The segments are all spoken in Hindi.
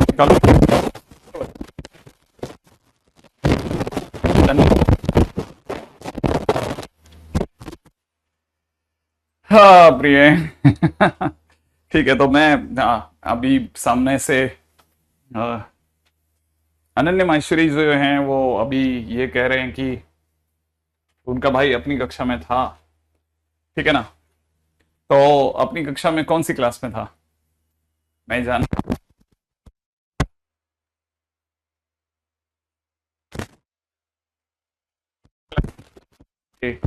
निकालो। हाँ प्रिय। ठीक है, तो मैं अभी सामने से अ, अनन्य माहेश्वरी जो हैं वो अभी ये कह रहे हैं कि उनका भाई अपनी कक्षा में था। ठीक है ना? तो अपनी कक्षा में कौन सी क्लास में था? मैं जान। ठीक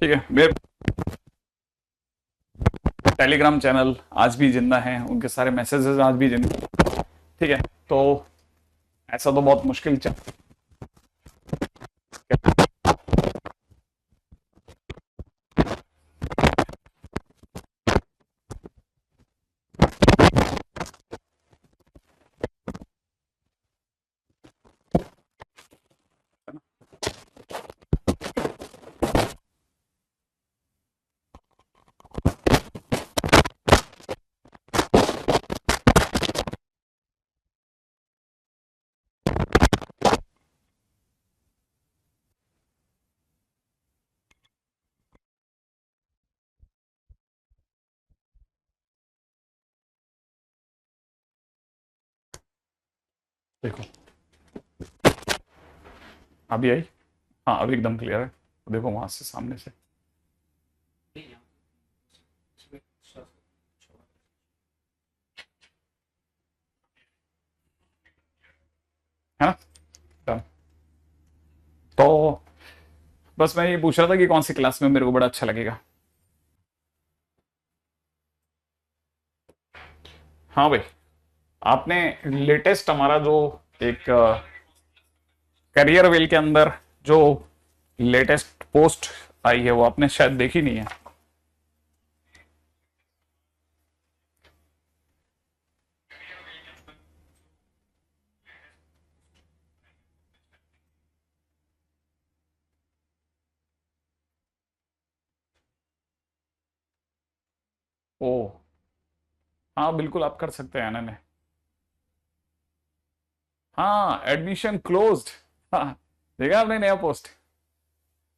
है, मेरे टेलीग्राम चैनल आज भी जिंदा है, उनके सारे मैसेजेस आज भी जिंदा। ठीक है, तो ऐसा तो बहुत मुश्किल चल। देखो, अभी आई। हाँ, अभी एकदम क्लियर है। देखो वहां से सामने से। है ना? Done। तो बस मैं ये पूछ रहा था कि कौन सी क्लास में मेरे को बड़ा अच्छा लगेगा। हाँ भाई, आपने लेटेस्ट हमारा जो एक करियर वेल के अंदर जो लेटेस्ट पोस्ट आई है वो आपने शायद देखी नहीं है। ओ, हाँ बिल्कुल आप कर सकते हैं आनंद। हाँ, एडमिशन क्लोज्ड। हाँ, देखा आपने नया पोस्ट?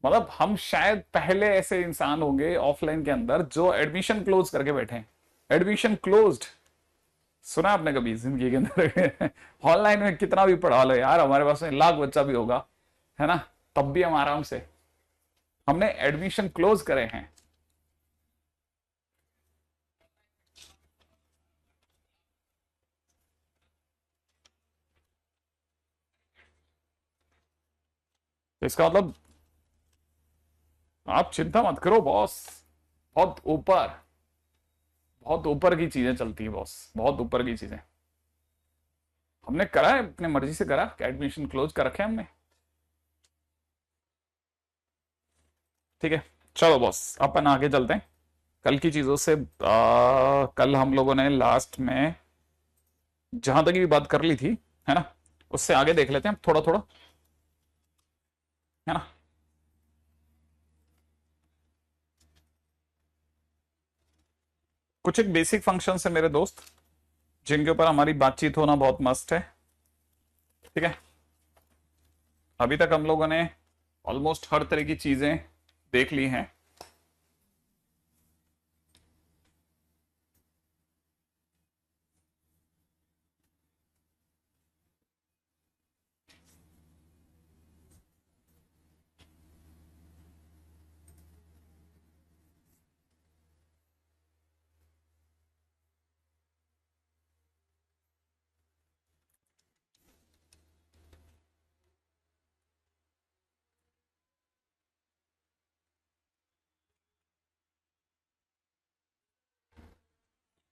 मतलब हम शायद पहले ऐसे इंसान होंगे ऑफलाइन के अंदर जो एडमिशन क्लोज करके बैठे हैं। Admission closed. सुना आपने कभी जिंदगी के अंदर? ऑनलाइन में कितना भी पढ़ा लो यार, हमारे पास में लाख बच्चा भी होगा, है ना, तब भी हम आराम से, हमने एडमिशन क्लोज करे हैं। तो इसका मतलब आप चिंता मत करो बॉस। बहुत ऊपर, बहुत ऊपर की चीजें चलती है बॉस, बहुत ऊपर की चीजें। हमने करा है, अपने मर्जी से करा, एडमिशन क्लोज कर रखे हैं हमने। ठीक है, चलो बॉस अपन आगे चलते हैं कल की चीजों से। कल हम लोगों ने लास्ट में जहां तक भी बात कर ली थी, है ना, उससे आगे देख लेते हैं थोड़ा थोड़ा, है ना। कुछ एक बेसिक फंक्शन है मेरे दोस्त, जिनके ऊपर हमारी बातचीत होना बहुत मस्त है। ठीक है, अभी तक हम लोगों ने ऑलमोस्ट हर तरह की चीजें देख ली हैं।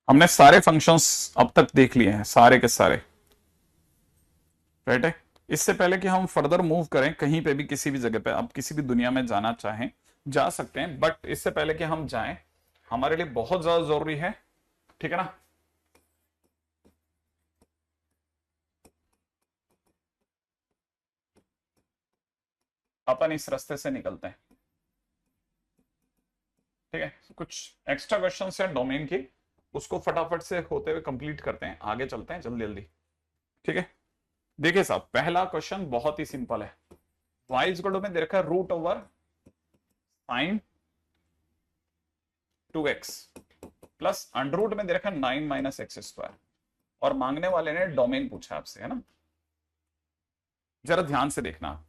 हमने सारे फंक्शंस अब तक देख लिए हैं, सारे के सारे। राइट है। इससे पहले कि हम फर्दर मूव करें कहीं पे भी, किसी भी जगह पे आप किसी भी दुनिया में जाना चाहें जा सकते हैं, बट इससे पहले कि हम जाएं, हमारे लिए बहुत ज्यादा जरूरी है, ठीक है ना, अपन इस रास्ते से निकलते हैं। ठीक है, कुछ एक्स्ट्रा क्वेश्चन है डोमेन की, उसको फटाफट से होते हुए कंप्लीट करते हैं, आगे चलते हैं जल्दी जल्दी। ठीक है, देखिए साहब, पहला क्वेश्चन बहुत ही सिंपल है। y इज इक्वल टू में दे रखा है root over sine 2x plus under root में दे रखा है 9 माइनस एक्स स्क्वायर, और मांगने वाले ने डोमेन पूछा आपसे, है ना। जरा ध्यान से देखना,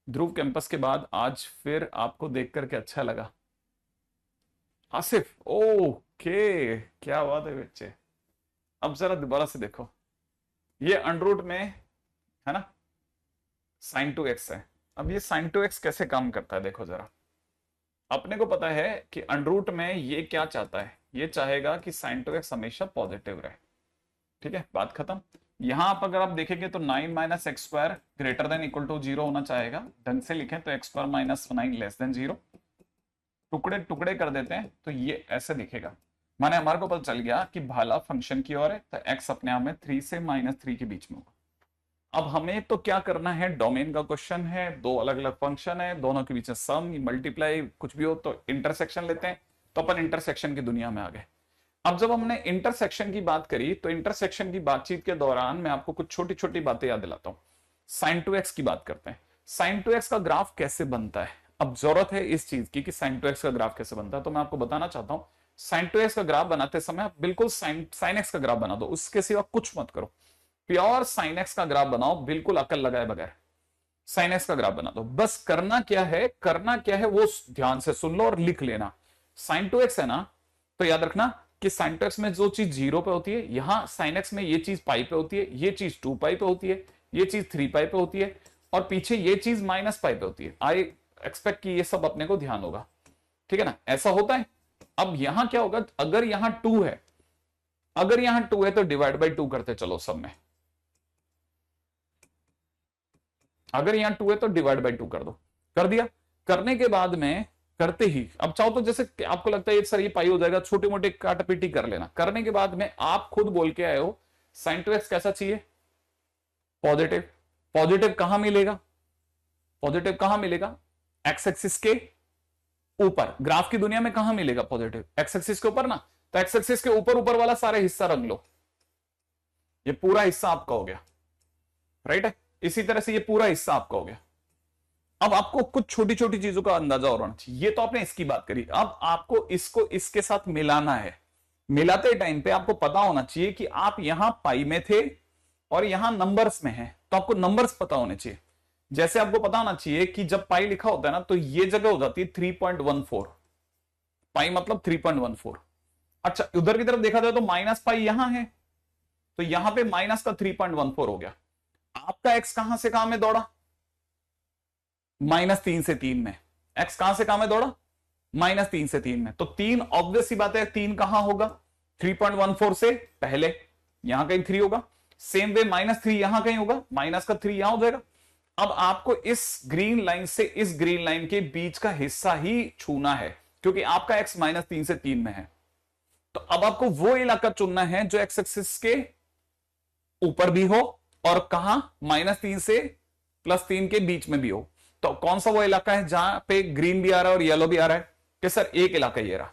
ध्रुव कैंपस के बाद आज फिर आपको देख करके अच्छा लगा। आसिफ, ओके, क्या बात है बच्चे। अब जरा दोबारा से देखो, ये अंडर रूट में है ना sin 2x है। अब ये sin 2x कैसे काम करता है देखो जरा। अपने को पता है कि अंडर रूट में ये क्या चाहता है, ये चाहेगा कि sin 2x हमेशा पॉजिटिव रहे। ठीक है, बात खत्म। यहां आप अगर आप देखेंगे तो 9 minus x square greater than equal to 0 होना चाहेगा। ढंग से लिखें तो x square minus 9 less than 0। टुकड़े टुकड़े कर देते हैं तो ये ऐसे दिखेगा। माने हमारे को पता चल गया कि भाला फंक्शन की ओर है, तो x अपने आप में 3 से -3 के बीच में होगा। अब हमें तो क्या करना है, डोमेन का क्वेश्चन है, दो अलग अलग फंक्शन है, दोनों के बीच में सम मल्टीप्लाई कुछ भी हो तो इंटरसेक्शन लेते हैं, तो अपन इंटरसेक्शन की दुनिया में आ गए। अब जब हमने इंटरसेक्शन की बात करी तो इंटरसेक्शन की बातचीत के दौरान मैं आपको कुछ छोटी छोटी बातें याद दिलाता हूं। sin 2x की बात करते हैं। sin 2x का ग्राफ कैसे बनता है, अब जरूरत है इस चीज की कि sin 2x का ग्राफ कैसे बनता है, तो मैं आपको बताना चाहता हूं। sin 2x का ग्राफ बनाते समय आप बिल्कुल sin x का ग्राफ बना दो, उसके सिवा कुछ मत करो। प्योर sin x का ग्राफ बनाओ, बिल्कुल अकल लगाए बगैर sin x का ग्राफ बना दो। बस करना क्या है वो ध्यान से सुन लो और लिख लेना। sin 2x है ना, तो याद रखना कि sin 2x में जो चीज 0 पे होती है, यहां sin x में ये चीज पाई पे होती है, ये चीज 2 पाई पे होती है, ये चीज 3 पाई पे होती है, और पीछे ये चीज माइनस पाई पे होती है। आई एक्सपेक्ट कि ये सब अपने को ध्यान होगा। ठीक है ना, ऐसा होता है। अब यहां क्या होगा, अगर यहां 2 है, अगर यहां 2 है तो डिवाइड बाई 2 करते चलो सब में। अगर यहां 2 है तो डिवाइड बाई 2 कर दो। कर दिया, करने के बाद में करते ही अब चाहो तो जैसे आपको लगता है सर ये पाई हो जाएगा, छोटी मोटी काटापीटी कर लेना। करने के बाद में आप खुद बोल के आए हो sin 2x कैसा चाहिए, पॉजिटिव। पॉजिटिव कहां मिलेगा, पॉजिटिव कहां मिलेगा, एक्स एक्सिस के ऊपर। ग्राफ की दुनिया में कहां मिलेगा पॉजिटिव, एक्स एक्सिस के ऊपर ना, तो एक्स एक्सिस के ऊपर ऊपर वाला सारा हिस्सा रंग लो, ये पूरा हिस्सा आपका हो गया, राइट है। इसी तरह से ये पूरा हिस्सा आपका हो गया। अब आपको कुछ छोटी छोटी चीजों का अंदाजा और होना चाहिए। ये तो आपने इसकी बात करी, अब आपको इसको इसके साथ मिलाना है। मिलाते टाइम पे आपको पता होना चाहिए कि आप यहां पाई में थे और यहां नंबर्स में हैं, तो आपको नंबर्स पता होने चाहिए। जैसे आपको पता होना चाहिए कि जब पाई लिखा होता है ना, तो ये जगह हो जाती है 3.14, पाई मतलब 3.14। अच्छा, उधर की तरफ देखा जाए तो माइनस पाई यहां है, तो यहां पे माइनस का 3.14 हो गया। आपका एक्स कहां से कहां में दौड़ा, -3 से 3 में। एक्स कहां से कहां में दौड़ा, -3 से 3 में। तो 3 ऑब्वियस सी बात है, 3 कहां होगा, 3.14 से पहले, यहां कहीं 3 होगा। सेम वे -3 यहां कहीं होगा, माइनस का 3 यहां हो जाएगा। अब आपको इस ग्रीन लाइन से इस ग्रीन लाइन के बीच का हिस्सा ही छूना है, क्योंकि आपका एक्स -3 से 3 में है। तो अब आपको वो इलाका चुनना है जो एक्स एक्सिस के ऊपर भी हो और कहां, -3 से +3 के बीच में भी हो। तो कौन सा वो इलाका है जहां पे ग्रीन भी आ रहा है और येलो भी आ रहा है, कि सर एक इलाका ये रहा,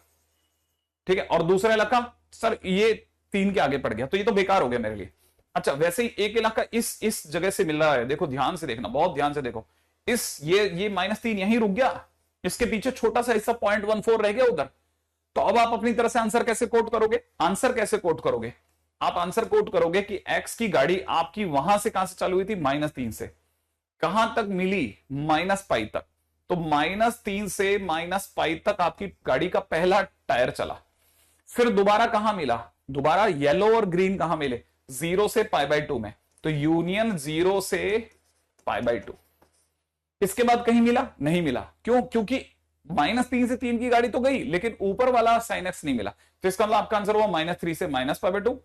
ठीक है, और दूसरा इलाका सर ये 3 के आगे पड़ गया, तो ये तो बेकार हो गया मेरे लिए। अच्छा, वैसे ही एक इलाका इस जगह से मिल रहा है, देखो ध्यान से देखना, बहुत ध्यान से देखो। इस ये -3 यहीं रुक गया, इसके पीछे छोटा सा हिस्सा 0.14 रह गया उधर। तो अब आप अपनी तरह से आंसर कैसे कोट करोगे, आंसर कैसे कोट करोगे, आप आंसर कोट करोगे कि एक्स की गाड़ी आपकी वहां से कहां से चालू हुई थी, -3 से कहां तक मिली, -पाई तक। तो -3 से -पाई तक आपकी गाड़ी का पहला टायर चला। फिर दोबारा कहां मिला, दोबारा येलो और ग्रीन कहां मिले, 0 से π/2 में। तो यूनियन 0 से π/2। इसके बाद कहीं मिला, नहीं मिला, क्यों, क्योंकि -3 से 3 की गाड़ी तो गई, लेकिन ऊपर वाला sin x नहीं मिला। तो इसका मतलब आपका आंसर हुआ -3 से -π/2।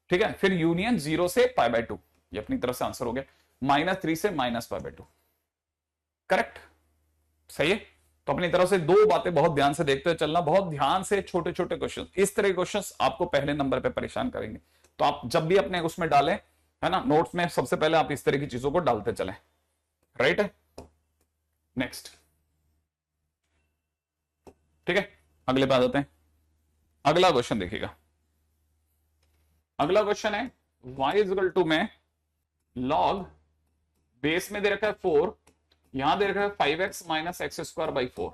ठीक है, फिर यूनियन 0 से π/2, ये अपनी तरफ से आंसर हो गया, -3 से -π/2। करेक्ट, सही है। तो अपनी तरफ से दो बातें बहुत ध्यान से देखते हुए चलना, बहुत ध्यान से। छोटे छोटे क्वेश्चन, इस तरह के क्वेश्चन आपको पहले नंबर पे परेशान करेंगे। तो आप जब भी अपने उसमें डालें है ना। नोट्स में सबसे पहले आप इस तरह की चीजों को डालते चलें, राइट है। नेक्स्ट, ठीक है, अगले पे आ जाते हैं। अगला क्वेश्चन देखिएगा। अगला क्वेश्चन है y इज इक्वल टू में log बेस में दे रखा है 4, यहां दे रखा है 5x minus x square by 4,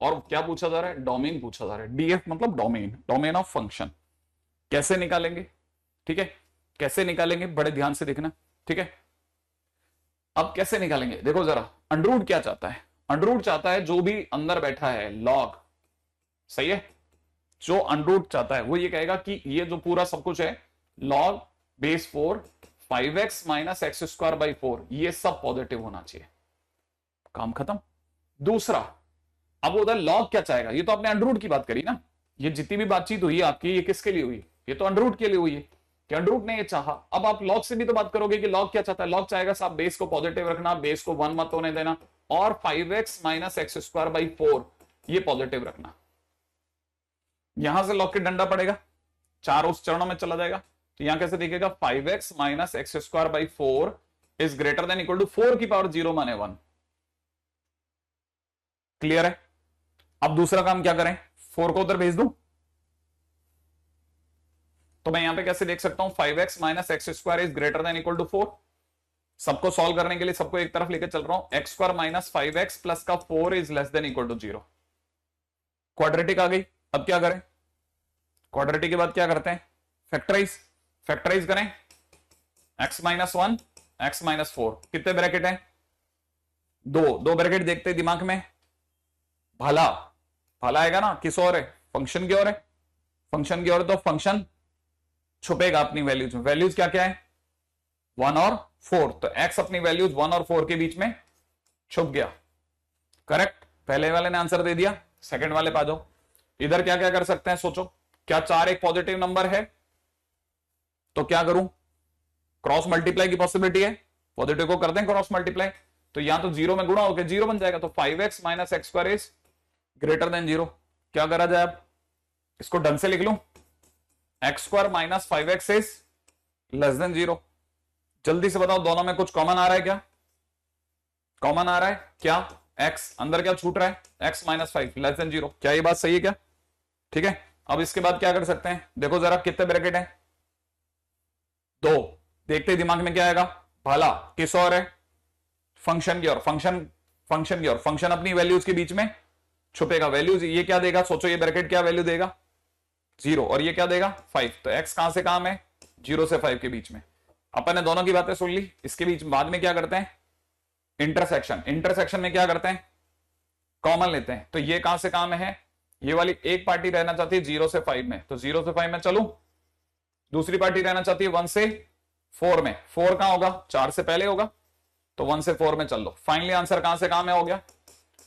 और क्या पूछा जा रहा है, डोमेन पूछा जा रहा है। डीएफ मतलब डोमेन, डोमेन ऑफ फंक्शन। कैसे निकालेंगे, ठीक है, कैसे निकालेंगे बड़े ध्यान से देखना, ठीक है। अब कैसे निकालेंगे, देखो जरा, अंडररूट क्या चाहता है, अंडररूट चाहता है जो भी अंदर बैठा है लॉग, सही है। जो अंडररूट चाहता है वो ये कहेगा कि ये जो पूरा सब कुछ है log base 4 5x minus x square by 4 ये सब पॉजिटिव होना चाहिए, काम खत्म। दूसरा, अब उधर लॉग क्या चाहेगा, ये तो आपने अंडररूट की बात करी ना, ये जितनी भी बातचीत हुई आपकी ये किसके लिए हुई, ये तो अंडररूट के लिए हुई है कि अंडररूट ने ये चाहा। अब आप लॉग से भी तो बात करोगे कि लॉग क्या चाहता है, लॉग चाहेगा साहब बेस को पॉजिटिव रखना, बेस को 1 मत होने देना, और 5x minus x square by 4 ये पॉजिटिव रखना। यहां से लॉग के डंडा पड़ेगा, 4 उस चरणों में चला जाएगा, तो यहां कैसे दिखेगा 5x minus x square by 4 is greater than equal to 4 की पावर 0 माने 1। क्लियर है। अब दूसरा काम क्या करें, 4 को उधर भेज दूं, तो मैं यहां पे कैसे देख सकता हूं 5x minus x square is greater than equal to 4। सबको सॉल्व करने के लिए सबको एक तरफ लेकर चल रहा हूं, x square minus 5x plus का 4 is less than equal to 0। Quadratic आ गई। अब क्या करें, क्वाड्रेटिक के बाद क्या करते हैं, फैक्टराइज, फैक्टराइज करें, x माइनस 1 x माइनस 4, कितने ब्रैकेट हैं, दो ब्रैकेट देखते हैं दिमाग में, भला भला आएगा ना, किस और है, फंक्शन की ओर है, फंक्शन की ओर, तो फंक्शन छुपेगा अपनी वैल्यूज में। वैल्यूज क्या क्या है 1 और 4, तो x अपनी वैल्यूज 1 और 4 के बीच में छुप गया। करेक्ट, पहले वाले ने आंसर दे दिया, सेकंड वाले पे आ जाओ। इधर क्या क्या कर सकते हैं सोचो, क्या 4 एक पॉजिटिव नंबर है, तो क्या करूं, क्रॉस मल्टीप्लाई की पॉसिबिलिटी है, पॉजिटिव को कर दें क्रॉस मल्टीप्लाई, तो यहां तो 0 में गुणा होकर 0 बन जाएगा, तो 5x minus x square is greater then 0। क्या करा जाए, अब इसको ढंग से लिख लूं, x square minus 5x is less than 0। जल्दी से बताओ दोनों में कुछ कॉमन आ रहा है क्या, कॉमन आ रहा है क्या, x अंदर क्या छूट रहा है, x माइनस 5 लेस देन 0। क्या ये बात सही है क्या, ठीक है। अब इसके बाद क्या कर सकते हैं, देखो जरा कितने ब्रैकेट हैं, 2, देखते ही दिमाग में क्या आएगा, भला किस और है, फंक्शन की ओर, फंक्शन की ओर, फंक्शन अपनी वैल्यूज के बीच में छुपेगा। वैल्यूज ये क्या देगा, सोचो ये ब्रैकेट क्या वैल्यू देगा 0, और ये क्या देगा 5, तो x कहां से कहां है 0 से 5 के बीच में। अपन ने दोनों की बातें सुन ली, इसके बीच बाद में क्या करते हैं, इंटरसेक्शन, इंटरसेक्शन में क्या करते हैं, कॉमन लेते हैं, तो ये कहां से कहां में है, ये वाली एक पार्टी रहना चाहती है 0 से 5 में, तो 0 से 5 में चलूं, दूसरी पार्टी रहना चाहती है 1 से 4 में, 4 कहां होगा 4 से पहले होगा, तो 1 से 4 में चल लो। फाइनली आंसर कहां से कहां में हो गया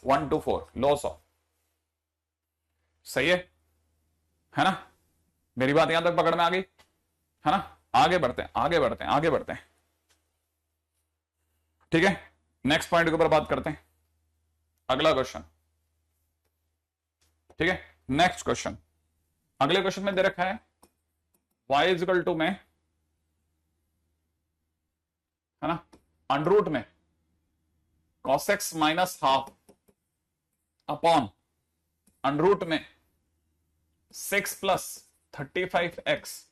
1 to 4, लॉस ऑफ, सही है ना। मेरी बात यहां तक पकड़ में आ गई है ना। आगे बढ़ते हैं, आगे बढ़ते हैं, आगे बढ़ते हैं, ठीक है। नेक्स्ट पॉइंट के ऊपर बात करते हैं, अगला क्वेश्चन, ठीक है। नेक्स्ट क्वेश्चन, अगले क्वेश्चन में दे रखा है y इज इक्वल टू में, है ना, अंडररूट में cos x minus half upon under root में 6 प्लस 35x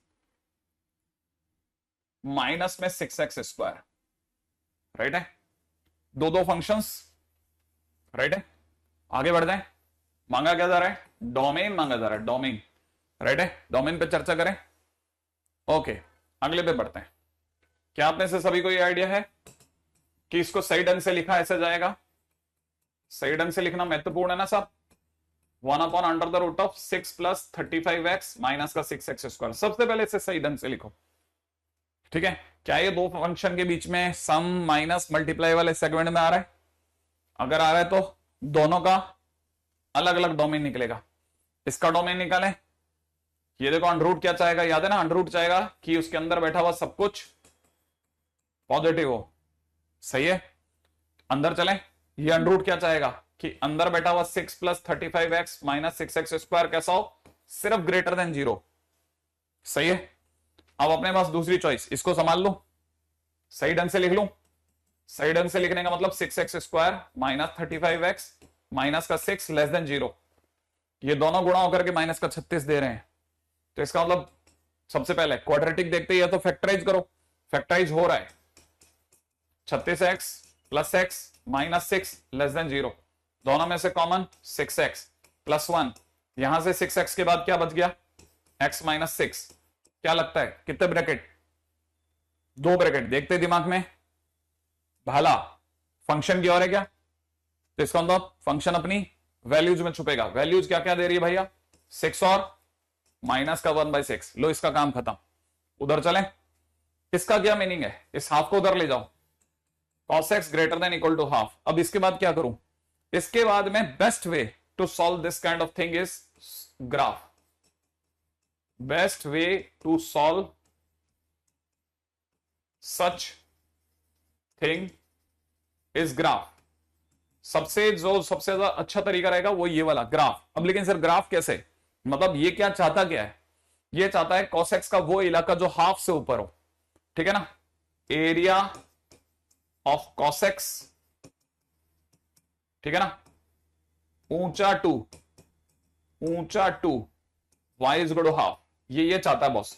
माइनस में 6x स्क्वायर, राइट है। दो फंक्शंस, राइट है। आगे बढ़ जाए, मांगा क्या जा रहा है, डोमेन मांगा जा रहा है, डोमेन, राइट है। डोमेन पे चर्चा करें, ओके। अगले पे बढ़ते हैं। क्या आप में से सभी को ये आइडिया है कि इसको सही ढंग से लिखा ऐसे जाएगा, सही ढंग से लिखना महत्वपूर्ण है ना साहब, 1 upon under the root of 6 plus 35x minus का 6x स्क्वायर, सबसे पहले इसे सही ढंग से लिखो, ठीक है। क्या ये दो फंक्शन के बीच में सम माइनस मल्टीप्लाई वाले सेगमेंट में आ रहा है, अगर आ रहा है तो दोनों का अलग अलग डोमेन निकलेगा। इसका डोमेन निकालें, ये देखो अंडररूट क्या चाहेगा, याद है ना, अंडररूट चाहेगा कि उसके अंदर बैठा हुआ सब कुछ पॉजिटिव हो, सही है। अंदर चलें, ये अंडररूट क्या चाहेगा कि अंदर बैठा हुआ 6 plus 35x minus 6x square कैसा हो, सिर्फ ग्रेटर देन 0, सही है। अब अपने पास दूसरी चॉइस, इसको संभाल लो, सही ढंग से लिख लूं। सही ढंग से लिखने का मतलब 6x² माइनस 35x माइनस का 6 लेस देन 0, ये दोनों गुणा होकर के माइनस का 36 दे रहे हैं। तो इसका मतलब सबसे पहले क्वाड्रेटिक देखते हैं तो फैक्टराइज करो, फैक्टराइज हो रहा है 36x plus x minus 6 less than 0, दोनों में से कॉमन 6x प्लस 1, यहां से 6x के बाद क्या बच गया x माइनस 6, क्या लगता है कितने ब्रैकेट, 2 ब्रैकेट, देखते दिमाग में भाला फंक्शन की ओर है क्या, तो इसका मतलब फंक्शन अपनी वैल्यूज में छुपेगा। वैल्यूज क्या क्या दे रही है भैया, 6 और माइनस का 1/6, लो इसका काम खत्म। उधर चलें, इसका क्या मीनिंग है, इस हाफ को उधर ले जाओ, cos x greater than equal to half. अब इसके बाद क्या करूं, इसके बाद में best way to solve this kind of thing is graph, best way to solve such thing is graph. सबसे ज्यादा अच्छा तरीका रहेगा वो ये वाला ग्राफ। अब लेकिन सर ग्राफ कैसे, मतलब ये क्या चाहता क्या है, ये चाहता है cos x का वो इलाका जो हाफ से ऊपर हो, ठीक है ना, एरिया ऑफ cos x, ठीक है ना, ऊंचा to y is equal to half, ये चाहता है बॉस।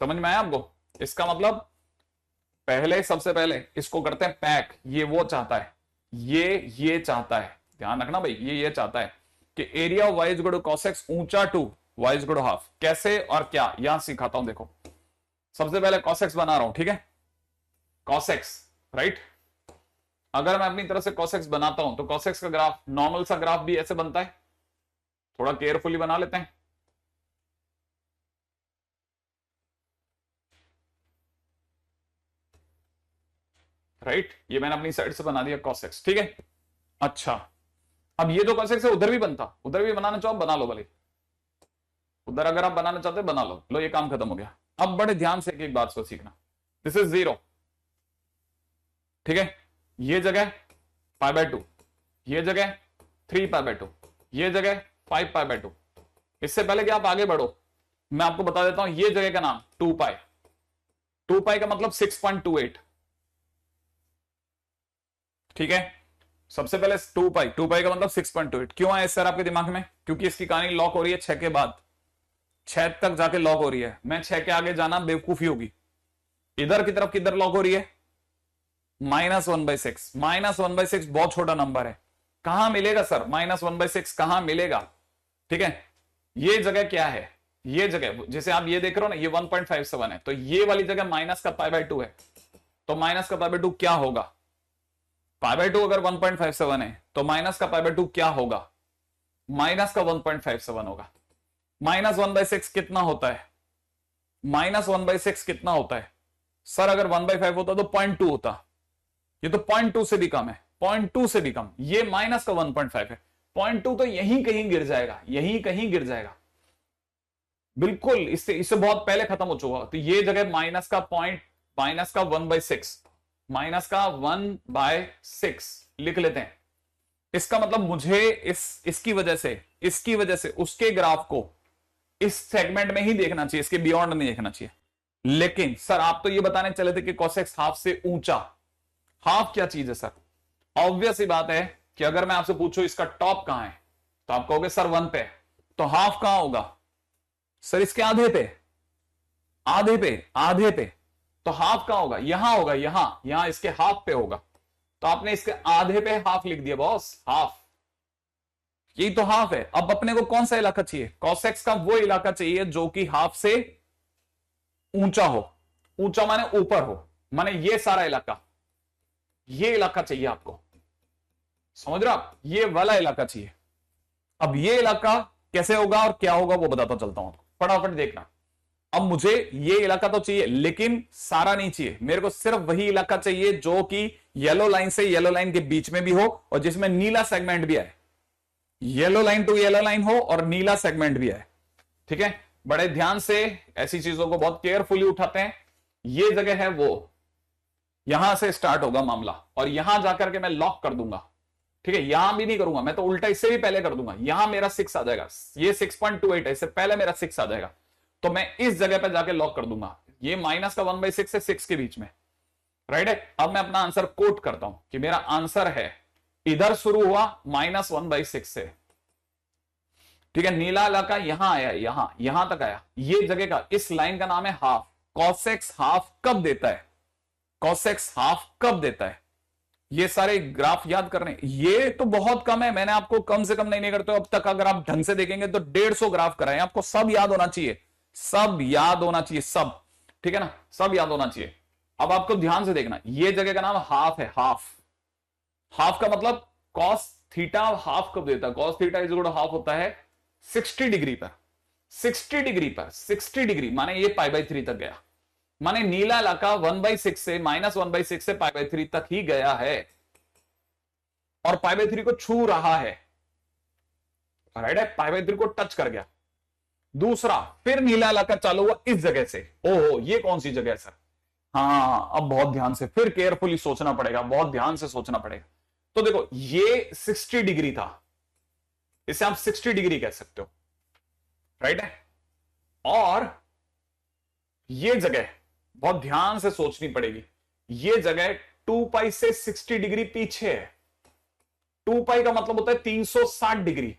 समझ में आया आपको, इसका मतलब पहले सबसे पहले इसको करते हैं पैक, ये वो चाहता है, ये चाहता है, ध्यान रखना भाई, ये चाहता है कि area y is equal to cos x ऊंचा to y is equal to half. कैसे और क्या यहां सिखाता हूं, देखो सबसे पहले cos x बना रहा हूं, ठीक है, cos x राइट। अगर मैं अपनी तरफ से cos x बनाता हूं तो cos x का ग्राफ, नॉर्मल सा ग्राफ भी ऐसे बनता है, थोड़ा केयरफुली बना लेते हैं। राइट, ये मैंने अपनी साइड से बना दिया cos x, ठीक है। अच्छा, अब ये जो cos x है उधर भी बनता, उधर भी बनाना चाहो बना लो भले, उधर अगर आप बनाना चाहते बना लो, ये काम खत्म हो गया। अब बड़े ध्यान से एक बात को सीखना, दिस इज 0, ठीक है, ये जगह π/2, ये जगह 3π/2, ये जगह 5π/2। इससे पहले कि आप आगे बढ़ो मैं आपको बता देता हूं ये जगह का नाम 2π, 2π का मतलब 6.28, ठीक है। सबसे पहले 2π का मतलब 6.28 क्यों आया सर आपके दिमाग में, क्योंकि इसकी कहानी लॉक हो रही है 6 के बाद, 6 तक जाके लॉक हो रही है, मैं 6 के आगे जाना बेवकूफी होगी। इधर की तरफ किधर लॉक हो रही है, -1/6, -1/6 बहुत छोटा नंबर है, कहां मिलेगा सर -1/6 कहां मिलेगा, ठीक है। ये जगह क्या है, ये जगह जैसे आप ये देख रहे हो ना, ये 1.57 है, तो ये वाली जगह माइनस का π/2 है, तो माइनस का π/2 क्या होगा, π/2 अगर 1.57 है तो माइनस का π/2 क्या होगा, माइनस का 1.57 होगा। -1/6 कितना होता है, -1/6 कितना होता है सर, अगर 1/5 होता तो 0.2 होता, ये तो 0.2 से भी कम है, 0.2 से भी कम, ये माइनस का 1.5 है, 0.2 तो यहीं कहीं गिर जाएगा, यहीं कहीं गिर जाएगा, बिल्कुल इससे बहुत पहले खत्म हो चुका। तो ये जगह माइनस का 1/6, माइनस का 1/6 लिख लेते हैं। इसका मतलब मुझे इसकी वजह से उसके ग्राफ को इस सेगमेंट में ही देखना चाहिए, इसके बियॉन्ड नहीं देखना चाहिए। लेकिन सर आप तो ये बताने चले थे कि cos x हाफ से ऊंचा, हाफ क्या चीज है सर, ऑब्वियस ही बात है कि अगर मैं आपसे पूछूं इसका टॉप कहां है तो आप कहोगे सर 1 पे, तो हाफ कहां होगा सर, इसके आधे पे, तो हाफ कहां होगा, यहां होगा, यहां इसके हाफ पे होगा, तो आपने इसके आधे पे हाफ लिख दिया बॉस, हाफ, यही तो हाफ है। अब अपने को कौन सा इलाका चाहिए, cos x का वो इलाका चाहिए जो कि हाफ से ऊंचा हो, ऊंचा माने ऊपर हो, माने ये सारा इलाका, ये इलाका चाहिए आपको, समझ रहे हो आप, ये वाला इलाका चाहिए। अब ये इलाका कैसे होगा और क्या होगा वो बताता चलता हूं, फटाफट देखना। अब मुझे ये इलाका तो चाहिए लेकिन सारा नहीं चाहिए, मेरे को सिर्फ वही इलाका चाहिए जो कि येलो लाइन से येलो लाइन के बीच में भी हो और जिसमें नीला सेगमेंट भी आए, yellow line to yellow line हो और नीला सेगमेंट भी आए, ठीक है। बड़े ध्यान से ऐसी चीजों को बहुत केयरफुली उठाते हैं। ये जगह है वो, यहां से स्टार्ट होगा मामला और यहां जाकर के मैं लॉक कर दूंगा, ठीक है। यहां भी नहीं करूंगा मैं, तो उल्टा इससे भी पहले कर दूंगा, यहां मेरा 6 आ जाएगा, ये 6.28 है, इससे पहले मेरा 6 आ जाएगा, तो मैं इस जगह पर जाके लॉक कर दूंगा। ये माइनस का 1/6 से 6 के बीच में, राइट है। अब मैं अपना आंसर कोट करता हूं कि मेरा आंसर है, इधर शुरू हुआ -1/6 से, ठीक है, नीला इलाका यहां आया, यहां तक आया, ये जगह का, इस लाइन का नाम है हाफ। cos x हाफ कब देता है, cos x हाफ कब देता है, ये सारे ग्राफ याद करने, ये तो बहुत कम है, मैंने आपको कम से कम नहीं करते हो अब तक, अगर आप ढंग से देखेंगे तो 150 ग्राफ कराए, आपको सब याद होना चाहिए, सब याद होना चाहिए, सब, ठीक है ना, सब याद होना चाहिए। अब आपको ध्यान से देखना, ये जगह का नाम हाफ है, हाफ। हाफ का मतलब cos थीटा हाफ कब देता है, cos theta is equal to half होता है 60 डिग्री पर, 60 डिग्री पर, 60 डिग्री माने ये π/3 तक गया, माने नीला इलाका 1/6 से -1/6 से π/3 तक ही गया है और π/3 को छू रहा है, राइट है, π/3 को टच कर गया। दूसरा, फिर नीला इलाका चालू हुआ इस जगह से, ओहो ये कौन सी जगह है सर, हाँ अब बहुत ध्यान से, फिर केयरफुली सोचना पड़ेगा, बहुत ध्यान से सोचना पड़ेगा। तो देखो ये 60 डिग्री था, इसे आप 60 डिग्री कह सकते हो, राइट है, और ये जगह बहुत ध्यान से सोचनी पड़ेगी, ये जगह 2π से 60 डिग्री पीछे है। 2π का मतलब होता है 360 डिग्री,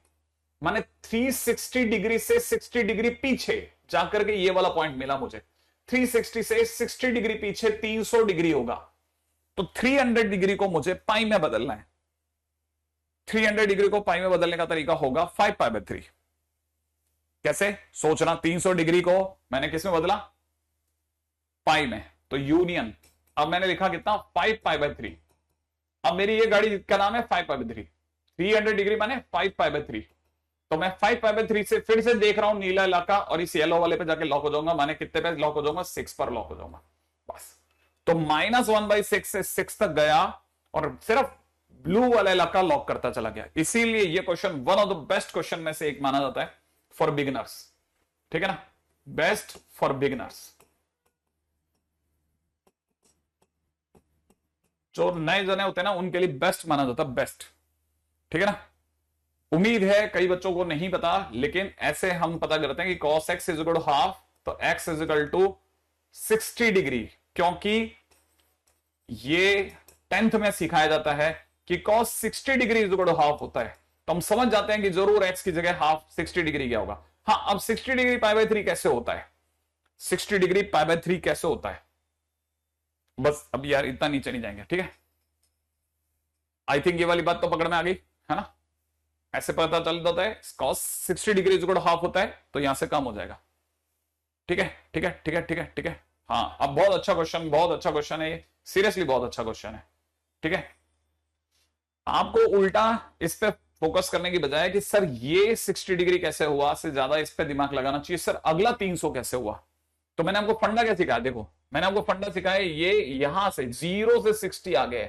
माने 360 डिग्री से 60 डिग्री पीछे जाकर के ये वाला पॉइंट मिला मुझे, 360 से 60 डिग्री पीछे 300 डिग्री होगा, तो 300 डिग्री को मुझे पाई में बदलना है। 300 डिग्री को पाई में बदलने का तरीका होगा 5π/3। कैसे सोचना, 300 डिग्री को मैंने किस में बदला, पाई में, तो यूनियन, अब मैंने लिखा कितना 5π/3। अब मेरी ये गाड़ी का नाम है 5π/3, 300 डिग्री माने 5π/3, तो मैं 5π/3 से फिर से देख रहा हूं नीला इलाका और इस येलो वाले पे जाके लॉक हो जाऊंगा, माने कितने पे लॉक हो जाऊंगा, 6 पर लॉक हो जाऊंगा बस। तो -1/6 से 6 तक गया और सिर्फ ब्लू वाला इलाका लॉक करता चला गया, इसीलिए ये question one of the best question में से एक माना जाता है फॉर बिगिनर्स, ठीक है ना, बेस्ट फॉर बिगिनर्स, जो नए जने होते हैं ना उनके लिए बेस्ट माना जाता है, बेस्ट, ठीक है ना। उम्मीद है कई बच्चों को नहीं पता, लेकिन ऐसे हम पता करते हैं कि cos x is equal to half, तो x is equal to 60 degree, क्योंकि ये 10th में सिखाया जाता है कि cos 60 degree is equal to half होता है, तो हम समझ जाते हैं कि जरूर x की जगह हाफ 60 डिग्री क्या होगा। हाँ, अब 60 डिग्री π/3 कैसे होता है, 60 डिग्री π/3 कैसे होता है, बस अब यार इतना नीचे नहीं जाएंगे, ठीक है। आई थिंक ये वाली बात तो पकड़ में आ गई है ना, ऐसे पता चल जाता है cos 60 degree is equal to half होता है, तो यहां से कम हो जाएगा, ठीक है, ठीक है, ठीक है, ठीक है, ठीक है। हाँ, अब बहुत अच्छा क्वेश्चन, बहुत अच्छा क्वेश्चन है ये, सीरियसली बहुत अच्छा क्वेश्चन है, ठीक है। आपको उल्टा इस पे फोकस करने की बजाय कि सर ये 60 डिग्री कैसे हुआ, से ज्यादा इस पे दिमाग लगाना चाहिए, सर अगला 300 कैसे हुआ। तो मैंने आपको फंडा क्या सिखाया, देखो मैंने आपको फंडा सिखाया, ये यहां से 0 से 60 आ गए,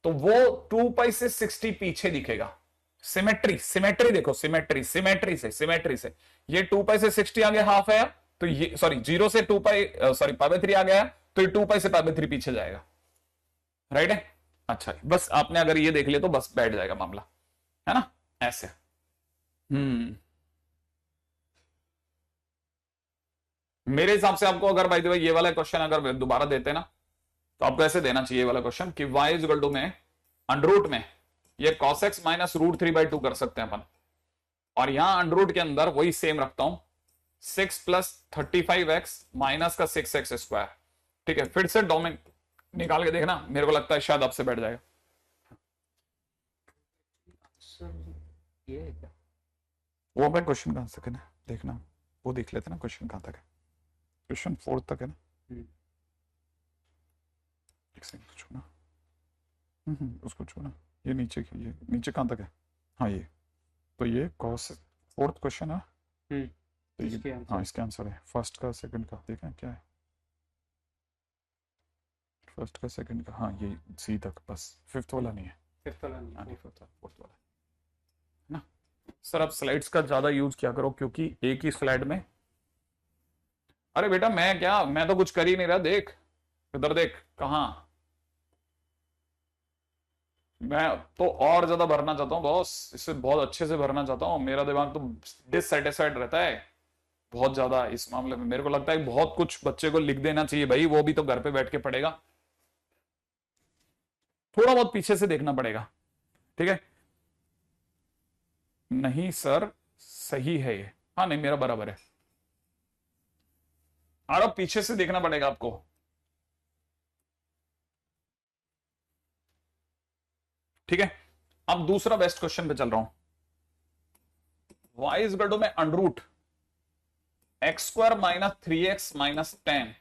तो वो 2π से 60 पीछे दिखेगा। सिमेट्री, सिमेट्री देखो, सिमेट्री, सिमेट्री से ये 2π से 60 आ गया, हाफ है, तो ये सॉरी 0 से 2π सॉरी π/3 आ गया, तो ये 2π से π/3 पीछे जाएगा, राइट है। अच्छा, बस आपने अगर ये देख लिया तो बस बैठ जाएगा मामला, है ना, ऐसे। मेरे हिसाब से आपको अगर भाई द वे ये वाला क्वेश्चन अगर दोबारा देते ना, तो आपको ऐसे देना चाहिए वाला क्वेश्चन कि y इज इक्वल टू में अंडरूट में ये cos x माइनस √3/2 कर सकते हैं अपन, और यहां अंडरूट के अंदर वही सेम रखता हूं 6 + 35x माइनस का 6x², ठीक है। फिर से डोमेन निकाल के देखना, मेरे को लगता है शायद आपसे बैठ जाएगा। ये है क्या? वो मैं क्वेश्चन कहां तक है ना, देखना वो देख लेते ना, क्वेश्चन कहां तक है, क्वेश्चन 4 तक है ना, एक सेकंड छूना, उसको छूना, ये नीचे की, ये नीचे कहां तक है, हाँ ये, तो ये cos 4th क्वेश्चन है, तो ये हाँ इसका आंसर है, फर्स्ट का सेकंड का देखें क्या है, फर्स्ट का सेकंड का, हाँ ये सी तक, बस 5th वाला नहीं है, 5th वाला नहीं, हाँ 4th वाला ना। सर आप स्लाइड्स का ज्यादा यूज किया करो, क्योंकि एक ही स्लाइड में, अरे बेटा मैं क्या, मैं तो कुछ कर ही नहीं रहा, देख इधर देख, कहां, मैं तो और ज्यादा भरना चाहता हूँ बॉस, इससे बहुत अच्छे से भरना चाहता हूँ, मेरा दिमाग तो डिससेटिस्फाइड रहता है, बहुत ज्यादा इस मामले में मेरे को लगता है बहुत कुछ बच्चे को लिख देना चाहिए भाई, वो भी तो घर पे बैठ के पढ़ेगा, थोड़ा बहुत पीछे से देखना पड़ेगा। ठीक है, नहीं सर सही है ये, हाँ नहीं मेरा बराबर है, और अब पीछे से देखना पड़ेगा आपको। ठीक है, अब दूसरा बेस्ट क्वेश्चन पे चल रहा हूं। y इज इक्वल टू में under root x square minus 3x minus 10।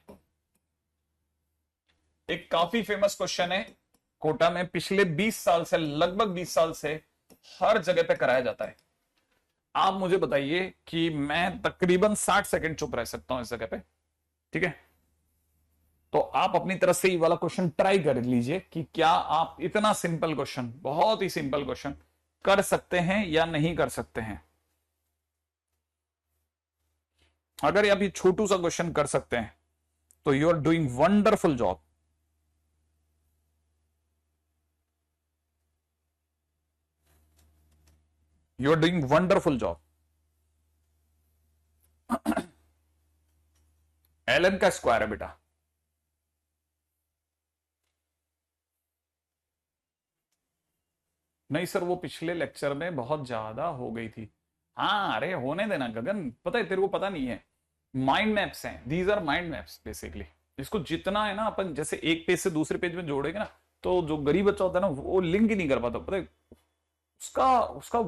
एक काफी फेमस क्वेश्चन है, कोटा में पिछले 20 साल से, लगभग 20 साल से हर जगह पे कराया जाता है। आप मुझे बताइए कि मैं तकरीबन 60 सेकंड चुप रह सकता हूं इस जगह पे। ठीक है, तो आप अपनी तरफ से ये वाला क्वेश्चन ट्राई कर लीजिए कि क्या आप इतना सिंपल क्वेश्चन, बहुत ही सिंपल क्वेश्चन कर सकते हैं या नहीं कर सकते हैं। अगर आप ये छोटू सा क्वेश्चन कर सकते हैं तो you are doing wonderful job. You are doing wonderful job. ln का स्क्वायर है बेटा, नहीं सर वो पिछले लेक्चर में बहुत ज्यादा हो गई थी। हाँ अरे होने देना गगन, पता है तेरे को पता नहीं है, माइंड मैप्स हैं, these are mind maps basically. इसको जितना है ना अपन जैसे एक पेज से दूसरे पेज में जोड़ेंगे ना, तो जो गरीब बच्चा होता है ना वो लिंक ही नहीं कर पाता, पता है उसका उसका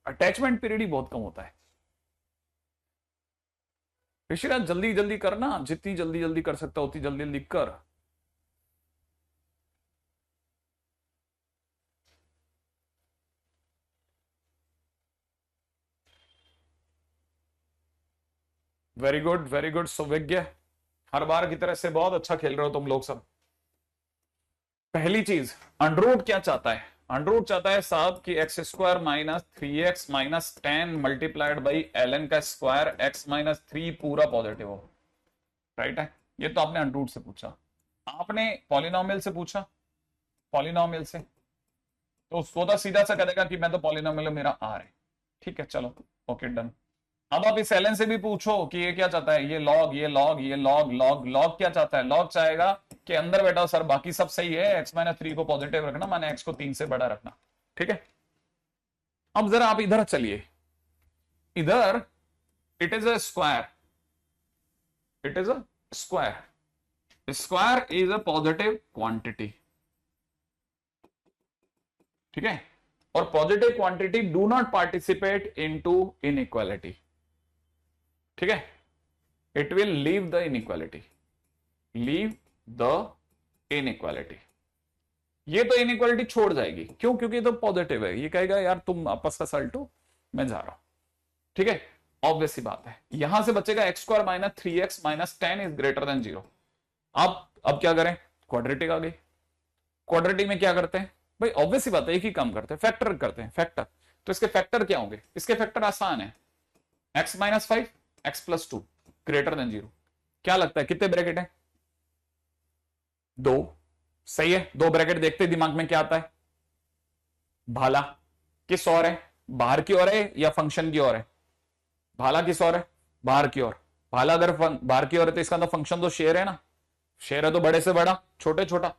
अटैचमेंट पीरियड ही बहुत कम होता है। ऋषिराज जल्दी जल्दी करना, जितनी जल्दी जल्दी कर सकता उतनी जल्दी जल्दी कर। वेरी गुड सौभाग्य, हर बार की तरह से बहुत अच्छा खेल रहे हो तुम लोग सब। पहली चीज, अंडररूट क्या चाहता है? अंडररूट चाहता है साहब कि x square minus 3x minus 10 multiplied by ln का स्क्वायर x माइनस 3 पूरा पॉजिटिव हो। राइट है, ये तो आपने अंडररूट से पूछा। आपने पॉलिनोमियल से पूछा, पॉलिनोमियल से तो सोचा सीधा सा करेगा कि मैं तो पॉलिनोमियल मेरा आर है। ठीक है चलो ओके डन। अब आप इस ln से भी पूछो कि ये क्या चाहता है, ये लॉग ये लॉग ये लॉग लॉग लॉग क्या चाहता है? लॉग चाहेगा कि अंदर बैठा हो सर बाकी सब सही है, x माइनस 3 को पॉजिटिव रखना, माने x को 3 से बड़ा रखना। ठीक है, अब जरा आप इधर चलिए, इधर it is a square, it is a square, square is a positive quantity. ठीक है, और positive quantity do not participate into inequality. ठीक है, it will leave the inequality, leave the inequality. ये तो इनइक्वालिटी छोड़ जाएगी, क्यों? क्योंकि ये तो पॉजिटिव है, ये कहेगा यार तुम आपस का सल्टो मैं जा रहा हूं। ठीक है, ऑब्वियस सी बात है, यहां से बचेगा x square minus 3x minus 10 is greater then 0। अब क्या करें? क्वाड्रेटिक आ गई। क्वाड्रेटिक में क्या करते हैं भाई? ऑब्वियस सी बात है, एक ही काम करते हैं, फैक्टर करते हैं, फैक्टर। तो इसके फैक्टर क्या होंगे? इसके फैक्टर आसान है, x minus 5 x plus 2 greater than 0। क्या लगता है कितने ब्रैकेट है? 2। सही है, 2 ब्रैकेट देखते दिमाग में क्या आता है? भाला किस ओर है? बाहर की ओर है या फंक्शन की ओर है? भाला किस ओर है? बाहर की ओर। भाला अगर बाहर की ओर है तो इसका अंदर फंक्शन तो शेयर है ना, शेयर है तो बड़े से बड़ा छोटे छोटा।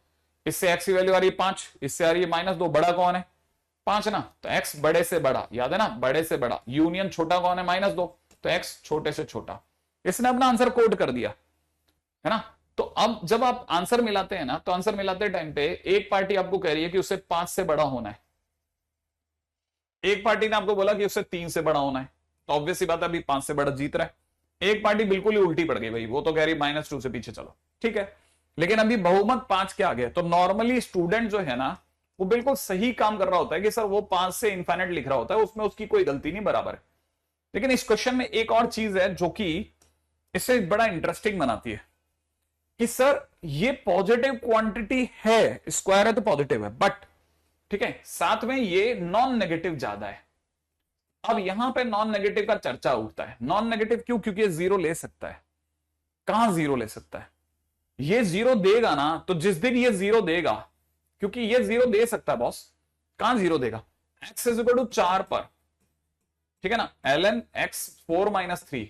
इससे x की वैल्यू आ रही है 5, इससे आ रही है -2, बड़ा कौन है? 5 ना, तो x बड़े से बड़ा, याद है ना, बड़े से बड़ा। यूनियन छोटा कौन है? -2, तो x छोटे से छोटा। इसने अपना आंसर कोड कर दिया है ना। तो अब जब आप आंसर मिलाते हैं ना, तो आंसर मिलाते टाइम पे एक पार्टी आपको कह रही है कि उससे 5 से बड़ा होना है, एक पार्टी ने आपको बोला कि उससे 3 से बड़ा होना है, तो ऑब्वियस सी बात है अभी 5 से बड़ा जीत रहा है। एक पार्टी बिल्कुल ही उल्टी पड़ गई भाई, वो तो कह रही -2 से पीछे चलो। ठीक है, लेकिन अभी बहुमत 5 के आगे। तो नॉर्मली स्टूडेंट जो है ना वो बिल्कुल सही काम कर रहा होता है कि सर वो 5 से इनफाइनाइट लिख रहा होता है, उसमें उसकी कोई गलती नहीं, बराबर है। लेकिन इस क्वेश्चन में एक और चीज है जो कि इसे बड़ा इंटरेस्टिंग बनाती है कि सर ये पॉजिटिव क्वांटिटी है, स्क्वायर है तो पॉजिटिव है, बट ठीक है साथ में ये नॉन नेगेटिव ज्यादा है। अब यहां पे नॉन नेगेटिव का चर्चा उठता है। नॉन नेगेटिव क्यों? क्योंकि ये 0 ले सकता है। कहां 0 ले सकता है? ये 0 देगा ना, तो जिस दिन ये 0 देगा, क्योंकि ये 0 दे सकता है बॉस, कहां 0 देगा? x इज इक्वल टू 4 पर। ठीक है ना, ln x 4 माइनस 3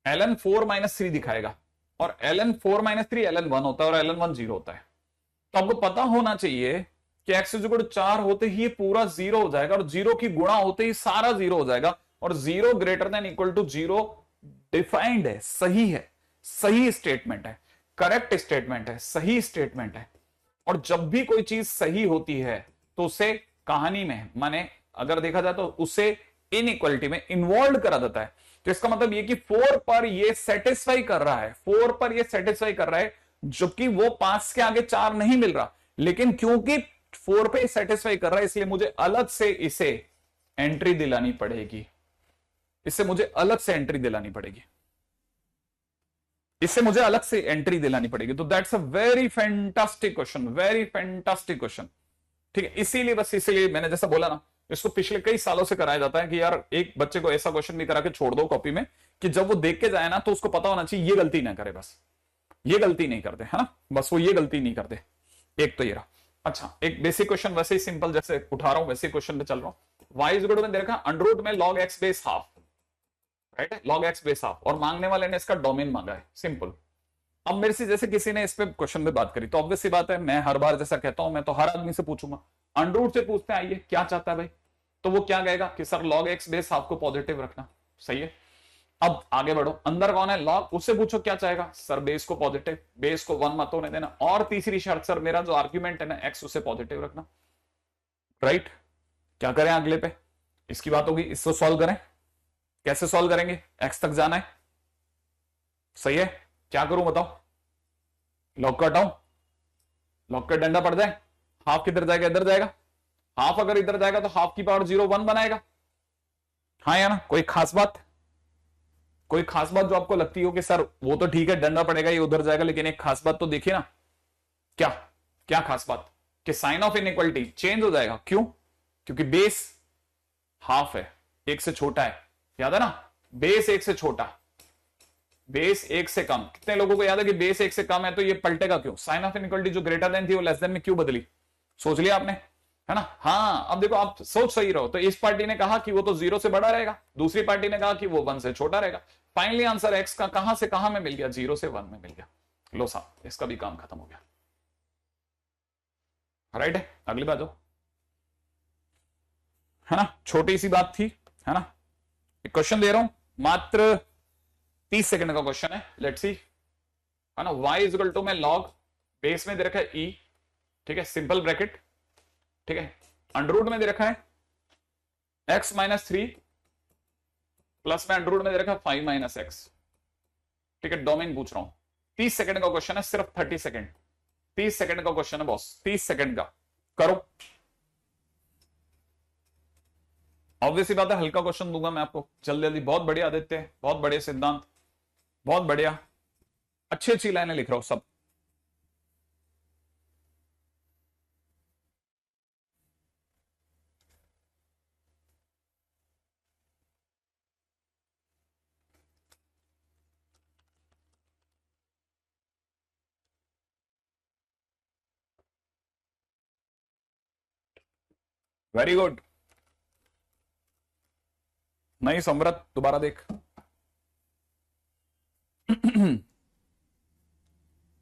ln 4 - 3 दिखाएगा, और ln 4 - 3 ln 1 होता है, और ln 1 0 होता है। तो आपको पता होना चाहिए कि x = 4 होते ही ये पूरा 0 हो जाएगा, और 0 की गुणा होते ही सारा 0 हो जाएगा, और 0 > 0 डिफाइंड है, सही है, सही स्टेटमेंट है, करेक्ट स्टेटमेंट है, सही स्टेटमेंट है। और जब भी कोई चीज सही होती है तो उसे कहानी में, माने अगर देखा जाए तो उसे इनइक्वालिटी में इन्वॉल्व करा जाता है। तो इसका मतलब ये कि 4 पर ये सेटिस्फाई कर रहा है, 4 पर ये सेटिस्फाई कर रहा है, जबकि वो 5 के आगे 4 नहीं मिल रहा, लेकिन क्योंकि 4 पे सेटिस्फाई कर रहा है इसलिए मुझे अलग से इसे एंट्री दिलानी पड़ेगी, इससे मुझे अलग से एंट्री दिलानी पड़ेगी, इससे मुझे अलग से एंट्री दिलानी पड़ेगी। तो that's a very fantastic question, very fantastic question. ठीक है, इसीलिए बस, इसीलिए मैंने जैसा बोला ना, इसको पिछले कई सालों से कराया जाता है कि यार एक बच्चे को ऐसा क्वेश्चन भी करा के छोड़ दो कॉपी में कि जब वो देख के जाए ना तो उसको पता होना चाहिए ये गलती ना करे, बस ये गलती नहीं करते, है ना, बस वो ये गलती नहीं करते। एक तो ये रहा। अच्छा, एक बेसिक क्वेश्चन वैसे ही सिंपल जैसे उठा रहा हूं वैसे क्वेश्चन पे चल रहा हूं। y = में देखा अंडर में log x base half, right है, log x बेस हाफ, और मांगने वाले ने इसका डोमेन मांगा है, सिंपल। अब मेरे से जैसे किसी ने इस पे क्वेश्चन पे बात करी तो ऑब्वियस सी बात है, मैं हर बार जैसा कहता हूं, मैं तो हर आदमी से पूछूंगा, अंडर से पूछते हैं आइए क्या चाहता है भाई, तो वो क्या कहेगा कि sir log x base half को पॉजिटिव रखना, सही है। अब आगे बढ़ो, अंदर कौन है लॉग, उससे पूछो क्या चाहेगा, सर बेस को पॉजिटिव, बेस को 1 मत होने देना, और तीसरी शर्त सर मेरा जो आर्ग्यूमेंट है ना x उसे पॉजिटिव रखना, राइट। क्या करें अगले पे, इसकी बात होगी, इसको सॉल्व करें, कैसे सॉल्व करेंगे, x तक जाना है, सही है, क्या करूं बताओ, लॉग का हटाऊं, लॉग का डंडा पड़ जाए, हाफ किधर जाएगा, इधर जाएगा, हाफ अगर इधर जाएगा तो हाफ की पावर 0 1 बनाएगा, हाँ या ना, कोई खास बात, कोई खास बात जो आपको लगती हो कि सर वो तो ठीक है डंडा पड़ेगा ये उधर जाएगा, लेकिन एक खास बात तो देखिए ना, क्या क्या खास बात, कि साइन ऑफ इनइक्वालिटी चेंज हो जाएगा, क्यों, क्योंकि बेस हाफ है, एक से छोटा है, याद है ना, बेस एक से छोटा, बेस एक से कम, कितने लोगों को याद है कि बेस एक से कम है तो ये पलटेगा क्यों, साइन ऑफ इनइक्वालिटी जो ग्रेटर देन थी वो लेस देन में क्यों बदली, सोच लिया आपने, है ना। हाँ, अब देखो आप सोच सही रहो, तो इस पार्टी ने कहा कि वो तो 0 से बड़ा रहेगा, दूसरी पार्टी ने कहा कि वो 1 से छोटा रहेगा, फाइनली आंसर x का कहां से कहां में मिल गया, 0 से 1 में मिल गया, लो साहब इसका भी काम खत्म हो गया, राइट है। अगली बात हो, है ना, छोटी सी बात थी, है ना। एक क्वेश्चन दे रहा हूं, मात्र 30 सेकंड का क्वेश्चन है, लेट्स सी, है ना। y = में log बेस में दे रखा है e, ठीक है, सिंपल ब्रैकेट, ठीक है, अंडर में दे रखा है x - 3 प्लस में अंडर में दे रखा है 5 - x, ठीक है, डोमेन पूछ रहा हूं, 30 सेकंड का क्वेश्चन है, सिर्फ 30 सेकंड, 30 सेकंड का क्वेश्चन है बॉस, 30 सेकंड का, करो। ऑब्वियसली बात है हल्का क्वेश्चन दूंगा मैं आपको जल्दी जल्दी, बहुत बढ़िया आदित्य, बहुत बढ़िया सिद्धांत, बहुत बढ़िया, अच्छी अच्छी लाइनें लिख रहा हूं सब। वेरी गुड, नहीं समृत दोबारा देख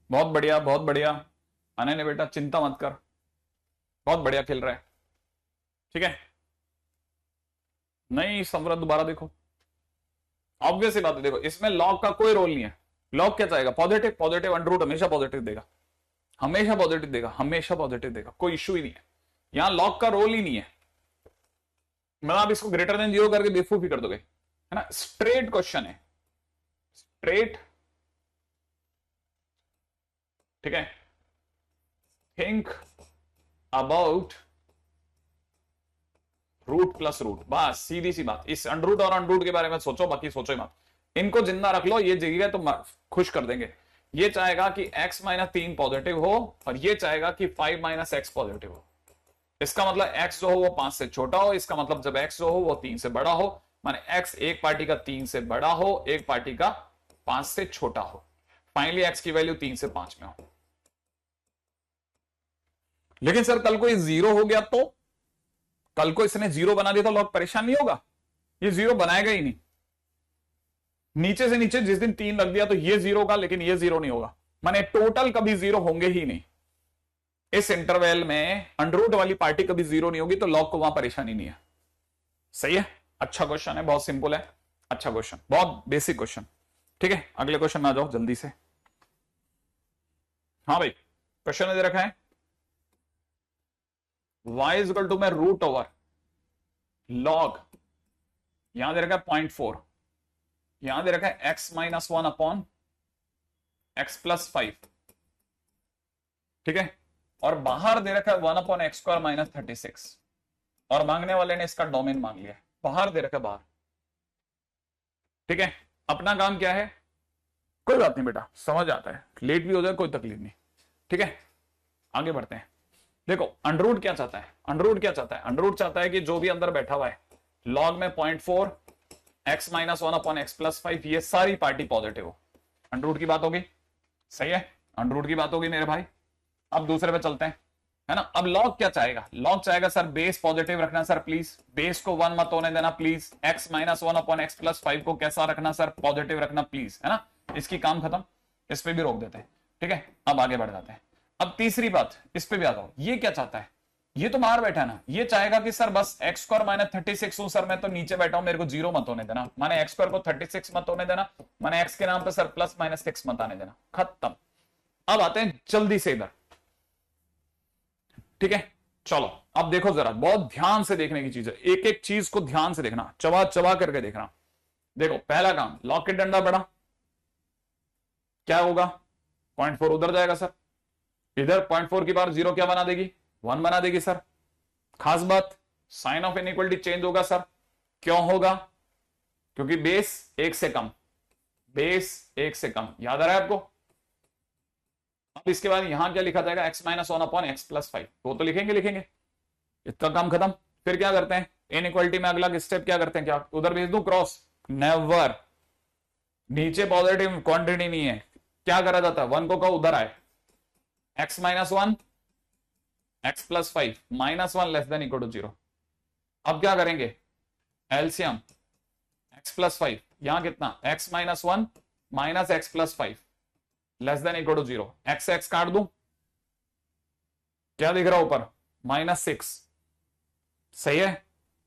बहुत बढ़िया, बहुत बढ़िया, आने ने बेटा चिंता मत कर, बहुत बढ़िया खेल रहा है, ठीक है, नहीं समृत दोबारा देखो, ऑब्वियस बात है, देखो इसमें लॉग का कोई रोल नहीं है, लॉग क्या चाहेगा, पॉजिटिव, पॉजिटिव अंडर हमेशा पॉजिटिव देगा, हमेशा पॉजिटिव देगा, हमेशा पॉजिटिव देगा, कोई इश्यू ही नहीं है, यहां लॉग का रोल ही नहीं है, मतलब आप इसको ग्रेटर देन 0 करके बेवकूफी कर दोगे, है ना, स्ट्रेट क्वेश्चन है, स्ट्रेट, ठीक है, think about root plus root, बस सीधी सी बात, इस अंडरूट और अंडरूट के बारे में सोचो, बाकी सोचो ही मत, इनको जिंदा रख लो, ये जगह तो खुश कर देंगे, ये चाहेगा कि x - 3 पॉजिटिव हो और ये चाहेगा कि 5 - x पॉजिटिव हो, इसका मतलब x जो हो वो 5 से छोटा हो, इसका मतलब जब x जो हो वो 3 से बड़ा हो, माने x एक पार्टी का 3 से बड़ा हो, एक पार्टी का 5 से छोटा हो, फाइनली x की वैल्यू 3 से 5 में हो। लेकिन सर कल को ये 0 हो गया तो, कल को इसने 0 बना दिया तो लॉग परेशान नहीं होगा, ये 0 बनाएगा ही नहीं, नीचे से नीचे जिस दिन 3 लग दिया तो ये 0 होगा, लेकिन ये 0 नहीं होगा, माने टोटल कभी 0 होंगे ही नहीं। इस इंटरवल में अंडररूट वाली पार्टी कभी 0 नहीं होगी, तो लॉग को वहां परेशानी नहीं है। सही है, अच्छा क्वेश्चन है, बहुत सिंपल है, अच्छा क्वेश्चन, बहुत बेसिक क्वेश्चन। ठीक है, अगले क्वेश्चन में आ जाओ जल्दी से। हाँ भाई, क्वेश्चन दे रखा है y इज इक्वल टू में रूट ओवर लॉग, यहां दे रखा है 0.4, यहां दे रखा है x minus 1 upon x plus 5। ठीक है, और बाहर दे रखा है 1 अपॉन एक्स स्क्वायर माइनस 36, और मांगने वाले ने इसका डोमेन मांग लिया, बाहर दे रखा है बाहर। ठीक है, अपना काम क्या है, कोई बात नहीं बेटा, समझ आता है, लेट भी हो जाए कोई तकलीफ नहीं। ठीक है, आगे बढ़ते हैं। देखो अंडररूट क्या चाहता है, अंडररूट क्या चाहता है, अंडररूट चाहता है कि जो भी अंदर बैठा हुआ है लॉग में 0.4 x minus 1 upon x plus 5, ये सारी पार्टी पॉजिटिव हो। अंडररूट की बात होगी, सही है, अंडररूट की बात होगी मेरे भाई। अब दूसरे पे चलते हैं, है ना। अब लॉग क्या चाहेगा, लॉग चाहेगा सर बेस पॉजिटिव रखना सर प्लीज, बेस को 1 मत होने देना please, x minus 1 upon x plus 5 को कैसा रखना सर, पॉजिटिव रखना प्लीज, है ना। इसकी काम खत्म, इस पे भी रोक देते हैं। ठीक है, अब आगे बढ़ जाते हैं। अब तीसरी बात, इस पे भी आता हूं, ये क्या चाहता है, ये तो बाहर बैठा है ना, ये चाहेगा कि सर बस एक्स स्क्वायर माइनस 36 हूं सर, मैं तो नीचे बैठा हूं, मेरे को 0 मत होने देना, माने एक्स स्क्वायर को 36 मत होने देना, माने एक्स के नाम पे सर प्लस माइनस 6 मत आने देना, खत्म। अब आते हैं जल्दी से इधर। ठीक है, चलो अब देखो जरा, बहुत ध्यान से देखने की चीज है, एक एक चीज को ध्यान से देखना, चबा चबा करके देखना। देखो पहला काम, लॉग के डंडा बढ़ा, क्या होगा, 0.4 उधर जाएगा सर, इधर 0.4 की बार 0 क्या बना देगी, 1 बना देगी सर। खास बात, साइन ऑफ इनइक्वालिटी चेंज होगा सर, क्यों होगा, क्योंकि बेस 1 से कम, बेस 1 से कम, याद आ रहा है आपको। अब इसके बाद यहां क्या लिखा जाएगा, x minus 1 upon x plus 5, वो तो लिखेंगे लिखेंगे, इतना काम खत्म। फिर क्या करते हैं, इनइक्वालिटी में अगला स्टेप क्या करते हैं, क्या उधर भेज दूं क्रॉस, नेवर, नीचे पॉजिटिव क्वांटिटी नहीं है, क्या करा जाता है, 1 को कहो उधर आए, x minus 1 x plus 5 minus 1 less than equal to 0। अब क्या करेंगे, एलसीएम x प्लस 5, यहां कितना, x minus 1 minus x plus 5 less than equal to 0, x x काट दूं, क्या दिख रहा ऊपर, -6, सही है,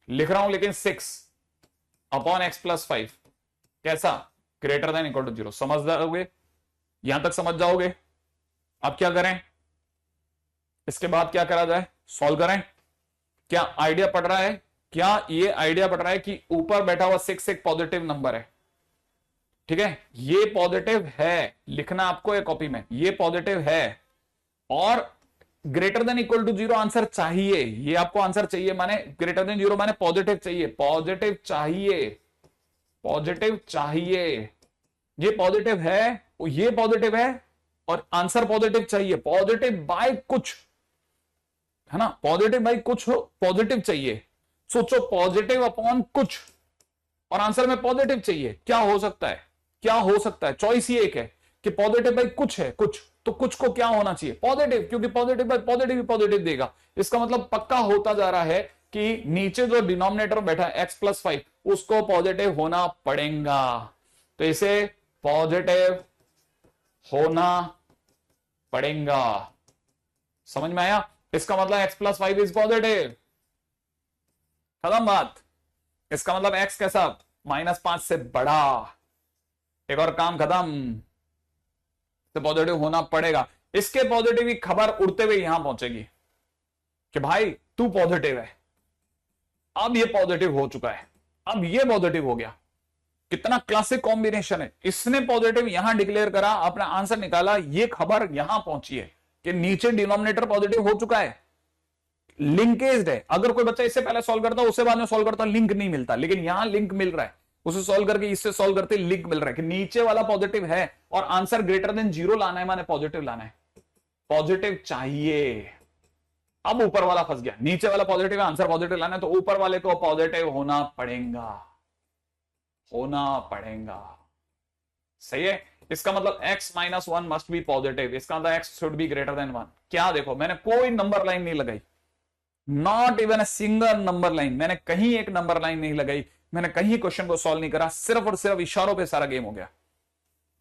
लिख रहा हूं लेकिन 6 अपॉन एक्स प्लस 5 कैसा, ग्रेटर देन इक्वल टू 0। समझ जाओगे, यहां तक समझ जाओगे। अब क्या करें, इसके बाद क्या करा जाए, सॉल्व करें। क्या आइडिया पड़ रहा है, क्या ये आइडिया पड़ रहा है कि ऊपर बैठा हुआ 6 एक पॉजिटिव नंबर है। ठीक है, ये पॉजिटिव है, लिखना आपको एक कॉपी में, ये पॉजिटिव है, और greater than equal to 0 answer चाहिए, ये आपको आंसर चाहिए, माने ग्रेटर देन 0 माने पॉजिटिव चाहिए, पॉजिटिव चाहिए, पॉजिटिव चाहिए, ये पॉजिटिव है, ये पॉजिटिव है, और आंसर पॉजिटिव चाहिए, पॉजिटिव बाय कुछ, है ना, पॉजिटिव बाय कुछ हो, पॉजिटिव चाहिए। सोचो पॉजिटिव अपॉन कुछ, और आंसर में पॉजिटिव चाहिए, क्या हो सकता है, क्या हो सकता है, चॉइस ही एक है कि पॉजिटिव बाय कुछ है, कुछ, तो कुछ को क्या होना चाहिए, पॉजिटिव, क्योंकि पॉजिटिव बाय पॉजिटिव ही पॉजिटिव देगा। इसका मतलब पक्का होता जा रहा है कि नीचे जो डिनोमिनेटर बैठा है x प्लस 5 उसको पॉजिटिव होना पड़ेगा, तो इसे पॉजिटिव होना पड़ेगा। समझ में आया, इसका मतलब x प्लस 5 इज पॉजिटिव, खत्म बात। इसका मतलब x कैसा, -5 से बड़ा, एक और काम खत्म, तो पॉजिटिव होना पड़ेगा। इसके पॉजिटिव की खबर उड़ते हुए यहां पहुंचेगी कि भाई तू पॉजिटिव है, अब ये पॉजिटिव हो चुका है, अब ये पॉजिटिव हो गया। कितना क्लासिक कॉम्बिनेशन है, इसने पॉजिटिव यहां डिक्लेयर करा, अपना आंसर निकाला, ये खबर यहां पहुंची है कि नीचे डिनोमिनेटर पॉजिटिव हो चुका है, लिंकेज है। अगर कोई बच्चा इससे पहले सॉल्व करता, उससे बाद में सॉल्व करता, लिंक नहीं मिलता, लेकिन यहां लिंक मिल रहा है, उसे सॉल्व करके इससे सॉल्व करते लिंक मिल रहा है कि नीचे वाला पॉजिटिव है और आंसर ग्रेटर देन 0 लाना है, माने पॉजिटिव लाना है, पॉजिटिव चाहिए। अब ऊपर वाला फंस गया, नीचे वाला पॉजिटिव है, आंसर पॉजिटिव लाना है, तो ऊपर वाले को पॉजिटिव होना पड़ेगा, होना पड़ेगा, सही है। इसका मतलब x minus 1 must be positive, इसका मतलब x should be greater then 1। क्या देखो, मैंने कोई नंबर लाइन नहीं लगाई, not even a single number line, मैंने कहीं एक नंबर लाइन नहीं लगाई, मैंने कहीं क्वेश्चन को सॉल्व नहीं करा, सिर्फ और सिर्फ इशारों पे सारा गेम हो गया।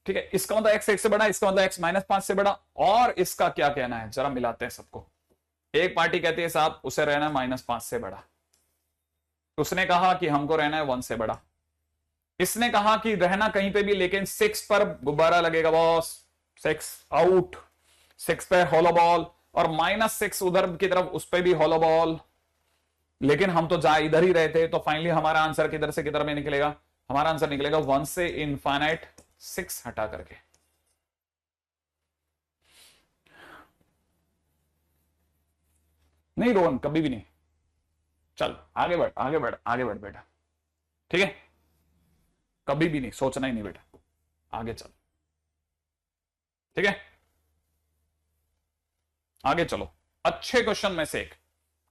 ठीक है, इसका मतलब x 1 से बड़ा, इसका मतलब x -5 से बड़ा, और इसका क्या कहना है जरा मिलाते हैं सबको। एक पार्टी कहती है साहब उसे रहना है -5 से बड़ा, उसने कहा कि हमको रहना है 1 से बड़ा, इसने कहा कि रहना कहीं पे भी लेकिन 6 पर गुब्बारा लगेगा बॉस, 6 आउट, 6 पे हॉलो बॉल, और -6 उधर की तरफ उस पे भी हॉलो बॉल, लेकिन हम तो जा इधर ही रहे थे, तो फाइनली हमारा आंसर किधर से किधर में निकलेगा, हमारा आंसर निकलेगा 1 से इनफाइनाइट 6 हटा करके। नहीं रोहन, कभी भी नहीं। चल आगे बढ़, आगे बढ़, आगे बढ़ बेटा, ठीक है, कभी भी नहीं, सोचना ही नहीं बेटा, आगे चल, ठीक है, आगे चलो। अच्छे क्वेश्चन में से एक,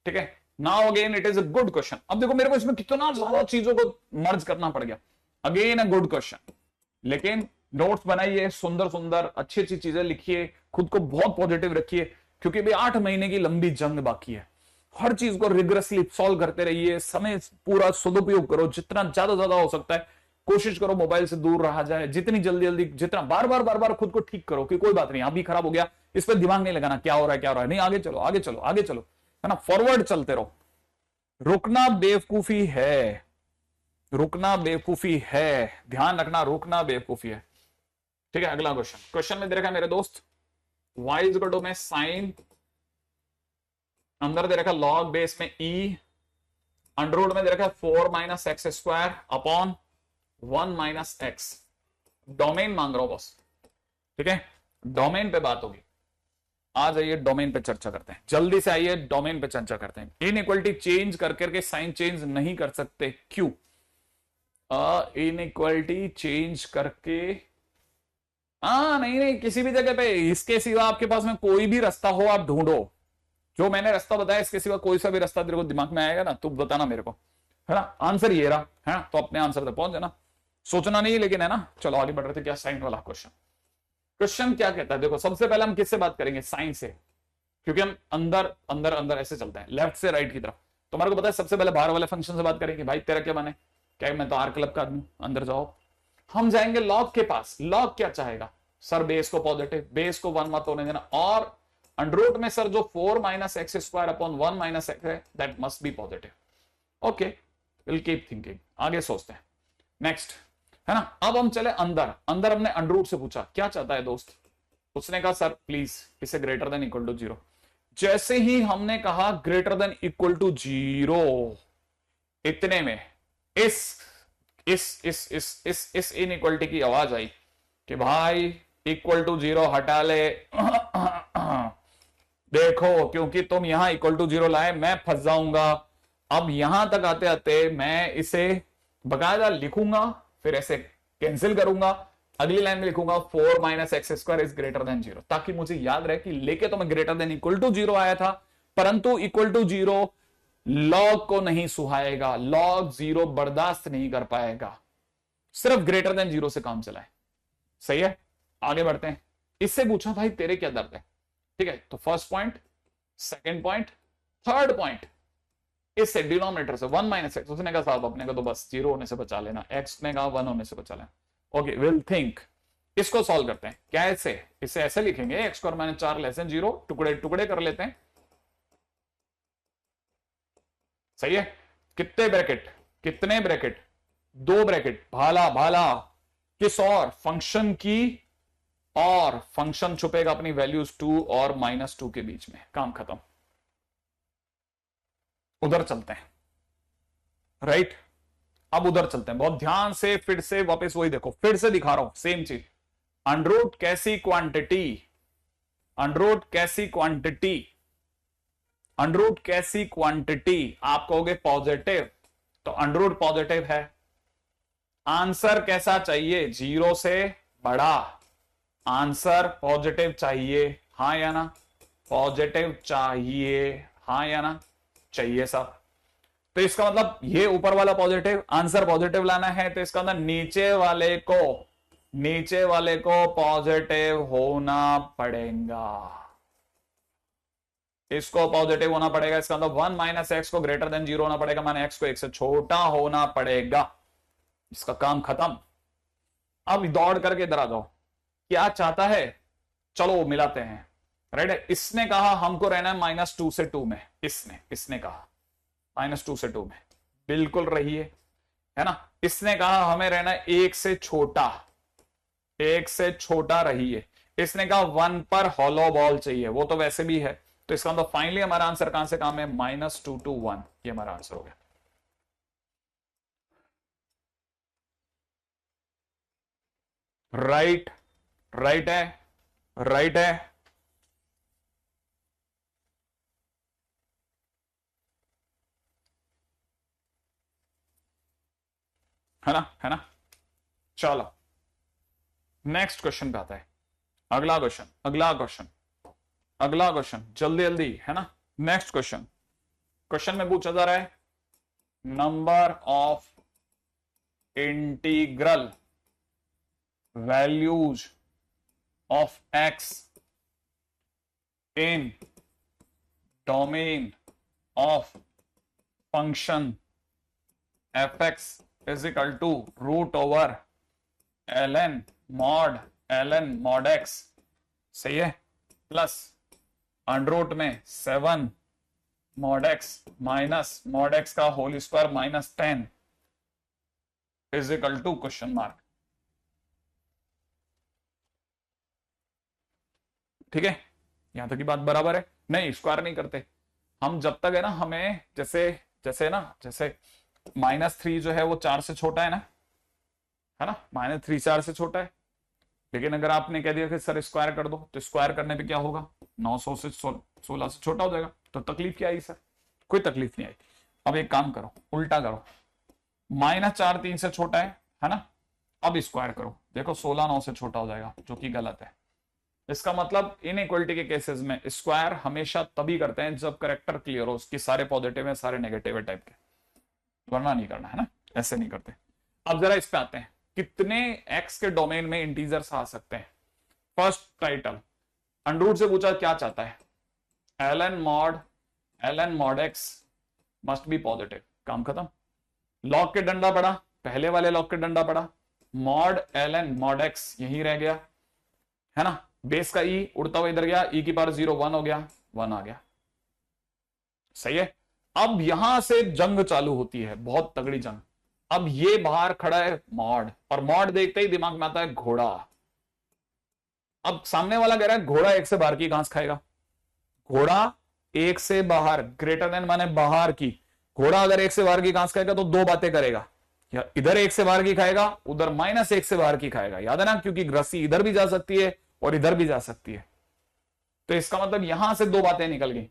ठीक है, now again it is a good question. अब देखो मेरे को इसमें कितना ज्यादा चीजों को मर्ज करना पड़ गया, अगेन अ गुड क्वेश्चन, लेकिन नोट्स बनाइए, सुंदर सुंदर अच्छी अच्छी चीजें लिखिए, खुद को बहुत पॉजिटिव रखिए, क्योंकि भाई 8 महीने की लंबी जंग बाकी है। हर चीज को रिग्रेसली सॉल्व करते रहिए, समय पूरा सदुपयोग करो, जितना ज्यादा हो सकता है कोशिश करो मोबाइल से दूर रहा जाए, जितनी जल्दी जल्दी, जितना बार बार खुद को ठीक करो कि कोई बात नहीं अभी खराब हो गया, इस पर दिमाग नहीं लगाना, क्या हो रहा है क्या हो रहा है, नहीं आगे चलो आगे चलो आगे चलो, है ना, फॉरवर्ड चलते रहो। रुकना बेवकूफी है, रुकना बेवकूफी है, ध्यान रखना, रुकना बेवकूफी है। ठीक है, अगला क्वेश्चन, क्वेश्चन में दे रखा है मेरे दोस्त y इज इक्वल टू में साइन, अंदर दे रखा लॉग बेस में e, अंडर रूट में दे रखा 4 minus x square upon 1 minus x, domain मांग रहा हूं बॉस, ठीक है, डोमेन पे बात होगी। आ जाइए डोमेन पे चर्चा करते हैं, जल्दी से आइए डोमेन पे चर्चा करते हैं। इनइक्वालिटी चेंज कर करके साइन चेंज नहीं कर सकते, क्यों? इनइक्वालिटी चेंज करके नहीं, किसी भी जगह पे इसके सिवा आपके पास में कोई भी रास्ता हो आप ढूंढो, जो मैंने रास्ता बताया इसके सिवा कोई सा भी रास्ता तेरे को दिमाग में आएगा ना, तू बताना मेरे को, है ना, आंसर ये रहा है ना, तो अपने आंसर तक पहुंच जाना, सोचना नहीं, लेकिन है ना। चलो आगे बढ़ रहे थे, क्या साइन वाला क्वेश्चन, क्वेश्चन क्या कहता है, देखो सबसे पहले हम किससे बात करेंगे, साइन से, क्योंकि हम अंदर अंदर अंदर ऐसे चलते हैं लेफ्ट से राइट की तरफ। तुम्हारे को पता है सबसे पहले बाहर वाले फंक्शन से बात करेंगे, भाई तेरा क्या बने, क्या मैं तो आर क्लब का आदमी, अंदर जाओ, हम जाएंगे लॉग के पास। लॉग क्या चाहेगा सर, बेस को पॉजिटिव, बेस को 1 मत होने देना, और अंडर रूट में सर जो 4 minus x square upon 1 minus x है that must be positive. Okay, will keep thinking, आगे सोचते हैं, नेक्स्ट, है ना। अब हम चले अंदर, अंदर हमने अंडर रूट से पूछा क्या चाहता है दोस्त, उसने कहा सर प्लीज इसे ग्रेटर देन इक्वल टू 0। जैसे ही हमने कहा ग्रेटर देन इक्वल टू 0, इतने में इस इनइक्वालिटी की आवाज आई कि भाई इक्वल टू 0 हटा ले देखो, क्योंकि तुम यहां इक्वल टू 0 लाए मैं फंस जाऊंगा। अब यहां तक आते आते मैं इसे बकायदा लिखूंगा, फिर ऐसे कैंसिल करूंगा, अगली लाइन में लिखूंगा 4 minus x square is greater then 0, ताकि मुझे याद रहे कि लेके तो मैं ग्रेटर देन इक्वल टू 0 आया था, परंतु इक्वल टू 0 लॉग को नहीं सुहाएगा, लॉग 0 बर्दाश्त नहीं कर पाएगा, सिर्फ ग्रेटर देन 0 से काम चलाए। सही है, आगे बढ़ते हैं। इससे पूछा भाई तेरे क्या दर्द है, ठीक है, तो first point, second point, third point, इससे डिनोमिनेटर से 1 माइनस एक्स, उसने कहा साहब अपने को तो बस 0 होने से बचा लेना, एक्स ने कहा 1 होने से बचा लेना। ओके, विल थिंक, इसको सॉल्व करते हैं, क्या ऐसे, इसे ऐसे लिखेंगे x square minus 4 less than 0, टुकड़े टुकड़े कर लेते हैं, सही है, कितने ब्रैकेट, कितने ब्रैकेट, 2 ब्रैकेट, भाला भाला किस और फंक्शन की, और फंक्शन छुपेगा अपनी वैल्यूज 2 और -2 के बीच में, काम खत्म। उधर चलते हैं, राइट, अब उधर चलते हैं, बहुत ध्यान से, फिर से वापस वही देखो, फिर से दिखा रहा हूं सेम चीज, अंडर रूट कैसी क्वांटिटी, अंडर रूट कैसी क्वांटिटी, अंडर रूट कैसी क्वांटिटी, आप कहोगे पॉजिटिव, तो अंडर रूट पॉजिटिव है, आंसर कैसा चाहिए, 0 से बड़ा, आंसर पॉजिटिव चाहिए, हाँ या ना, पॉजिटिव चाहिए, हाँ या ना, चाहिए साहब। तो इसका मतलब ये ऊपर वाला पॉजिटिव, आंसर पॉजिटिव लाना है, तो इसका मतलब नीचे वाले को पॉजिटिव होना पड़ेगा, इसको पॉजिटिव होना पड़ेगा, इसका मतलब 1 माइनस एक्स को ग्रेटर देन 0 होना पड़ेगा, माने एक्स को 1 से छोटा होना पड़ेगा। इसका काम खत्म। अब दौड़ करके इधर आ जाओ, क्या चाहता है, चलो मिलाते हैं। राइट है, इसने कहा हमको रहना है -2 से 2 में, इसने कहा -2 से 2 में, बिल्कुल रही है ना। इसने कहा हमें रहना है 1 से छोटा, 1 से छोटा रही है। इसने कहा 1 पर हॉलो बॉल चाहिए, वो तो वैसे भी है। तो इसका मतलब फाइनली हमारा आंसर कहां से काम है, -2 to 1, ये हमारा आंसर हो गया। राइट, राइट है, राइट है ना। चलो नेक्स्ट क्वेश्चन पे आता है, अगला क्वेश्चन, जल्दी जल्दी, है ना। नेक्स्ट क्वेश्चन में पूछा जा रहा है number of integral values of x in domain of function f x is equal to √ओवर ln mod x, सही है, प्लस अंडर में 7 mod x minus mod x का whole square -10 is equal to question mark. ठीक है, यहां तक की बात बराबर है। नहीं, स्क्वायर नहीं करते हम, जब तक है ना हमें जैसे -3 जो है वो 4 से छोटा है ना, है ना, -3 4 से छोटा है। लेकिन अगर आपने कह दिया कि सर स्क्वायर कर दो, तो स्क्वायर करने पे क्या होगा, 900 से 16 से छोटा हो जाएगा। तो तकलीफ क्या आई सर, कोई तकलीफ नहीं आई। अब एक काम करो, उल्टा करो, -4 3 से छोटा है ना, अब स्क्वायर करो, देखो 16 9 से छोटा हो जाएगा, जो कि गलत है। इसका मतलब इनइक्वालिटी के केसेस में स्क्वायर हमेशा तभी करते हैं जब करेक्टर क्लियर हो, उसकी सारे पॉजिटिव है सारे नेगेटिव है टाइप के, वरना नहीं करना, है ना, ऐसे नहीं करते। अब जरा इस पे आते हैं, कितने एक्स के डोमेन में इंटीजर्स आ सकते हैं। फर्स्ट टाइटल, अंडर से पूछा क्या चाहता है, ln mod x must be positive, काम खत्म। लॉग के डंडा पड़ा, पहले वाले लॉग के डंडा पड़ा, ln mod x यही रह गया, है ना। बेस का ई उड़ता हुआ इधर गया, ई की पावर 0 1 हो गया, 1 आ गया, सही है। अब यहां से जंग चालू होती है, बहुत तगड़ी जंग। अब ये बाहर खड़ा है मॉड, और मॉड देखते ही दिमाग में आता है घोड़ा। अब सामने वाला कह रहा है घोड़ा 1 से बाहर की घास खाएगा, घोड़ा 1 से बाहर, ग्रेटर देन माने बाहर की। घोड़ा अगर 1 से बाहर की घास खाएगा तो 2 बातें करेगा, या इधर 1 से बाहर की खाएगा, उधर -1 से बाहर की खाएगा, याद है ना, क्योंकि रस्सी इधर भी जा सकती है और इधर भी जा सकती है। तो इसका मतलब यहां से 2 बातें निकल गई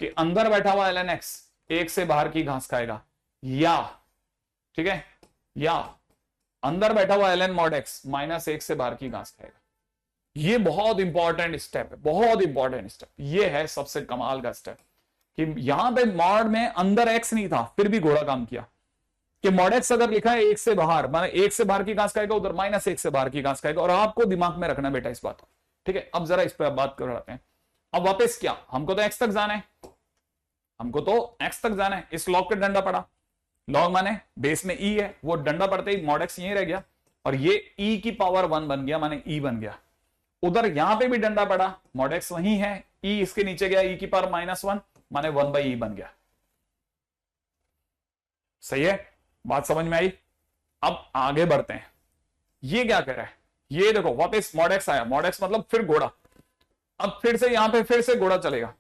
कि अंदर बैठा हुआ ln x 1 से बाहर की घास खाएगा, या ठीक है, या अंदर बैठा हुआ ln mod x -1 से बाहर की घास खाएगा। ये बहुत इंपॉर्टेंट स्टेप है, बहुत इंपॉर्टेंट स्टेप। ये है सबसे कमाल का स्टेप कि यहां पे मॉड में अंदर x नहीं था, फिर भी घोड़ा काम किया कि mod x अगर लिखा है 1 से बाहर, माने 1 से बाहर की घास खाएगा, उधर -1 से बाहर की घास खाएगा। और आपको दिमाग में रखना बेटा इस बात को, ठीक है। अब जरा इस पर बात कराते हैं। अब वापस क्या, हमको तो x तक जाना है, इस लॉग के डंडा पड़ा, लॉग माने बेस में e है, वो डंडा पड़ते ही mod x यहीं रह गया, और ये e की पावर 1 बन गया, माने e बन गया। उधर यहां पे भी डंडा पड़ा, mod x वही है, e इसके नीचे गया, e की पावर -1 माने 1/e बन गया, सही है, बात समझ में आई। अब आगे बढ़ते हैं, ये क्या कर रहा है, ये देखो वापस mod x आया, mod x मतलब फिर घोड़ा। अब फिर से यहां पे फिर से घोड़ा चलेगा,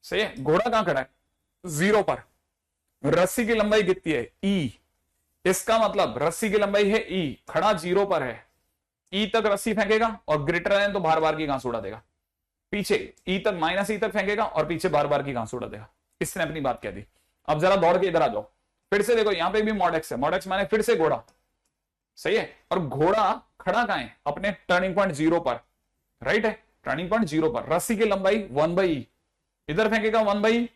सही है। घोड़ा कहां खड़ा है, 0 पर। रस्सी की लंबाई कितनी है, e, इसका मतलब रस्सी की लंबाई है e, खड़ा 0 पर है, e तक रस्सी फेंकेगा और ग्रेटर देन तो बार बार की घास उड़ा देगा, पीछे e तक -e तक फेंकेगा और पीछे बार बार की घास उड़ा देगा। इसने अपनी बात कह दी। अब जरा दौड़ के इधर आ जाओ, फिर से देखो यहां पे भी mod x है, mod x माने फिर से घोड़ा, सही है। और घोड़ा खड़ा कहां है, अपने टर्निंग पॉइंट 0 पर, राइट है, टर्निंग पॉइंट 0 पर। रस्सी की लंबाई 1/e, इधर फेंकेगा 1/e,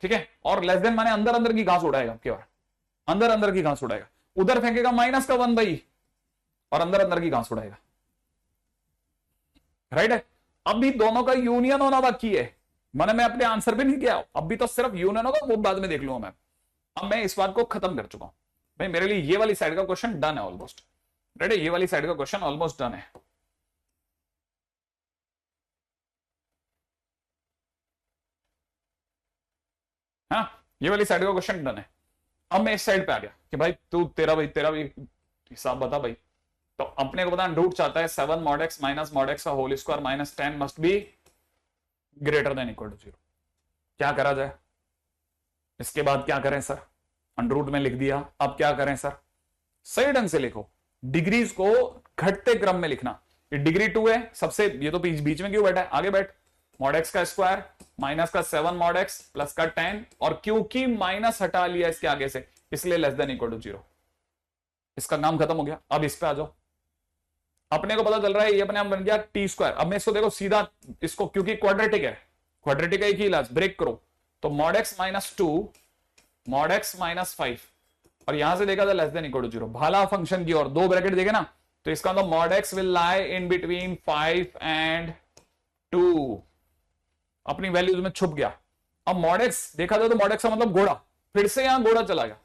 ठीक है। और लेस देन माने अंदर अंदर की घास उड़ाएगा, केवल अंदर अंदर की घास उड़ाएगा। उधर फेंकेगा माइनस का 1/e और अंदर अंदर की घास उड़ाएगा, राइट है। अभी दोनों का यूनियन होना बाकी है, मैं अपने आंसर पे नहीं गया, अभी तो सिर्फ यूनियन होगा, वो बाद में देख लूंगा मैं। अब मैं इस बात को खत्म कर चुका हूं भाई, मेरे लिए ये वाली साइड का क्वेश्चन डन है ऑलमोस्ट। रेडी, ये वाली साइड का क्वेश्चन ऑलमोस्ट डन है। हाँ, ये वाली साइड का क्वेश्चन डन है। अब मैं इस साइड पे आ गया कि भाई तू तेरा भी हिसाब बता भाई। तो अपने को पता रूट चाहता है 7 mod x minus mod x का whole square minus 10 must be greater than equal to 0। क्या करा जाए, इसके बाद क्या करें सर, अंडर में लिख दिया, अब क्या करें सर, सही ढंग से लिखो, डिग्रीज को घटते क्रम में लिखना। ये डिग्री 2 है सबसे, ये तो बीच में क्यों बैठा है, आगे बैठ, mod x का स्क्वायर माइनस का 7 mod x प्लस का 10, और क्योंकि माइनस हटा लिया इसके आगे से इसलिए लेस देन इक्वल टू 0। इसका काम खत्म हो गया। अब इस पे आ जाओ, अपने को पता चल रहा है ये अपने आप बन गया टी स्क्वायर। अब मैं इसको देखो सीधा, इसको क्योंकि क्वाड्रेटिक है, क्वाड्रेटिक का एक ही इलाज, ब्रेक करो तो mod x minus 2 mod x minus 5, और यहां से देखा था लेस देन इक्वल टू 0, भाला फंक्शन की और दो ब्रैकेट देखे ना, तो इसका मतलब mod x will lie in between 5 and 2, अपनी वैल्यूज में छुप गया। अब mod x देखा था तो mod x का मतलब घोड़ा, फिर से यहां घोड़ा चला गया।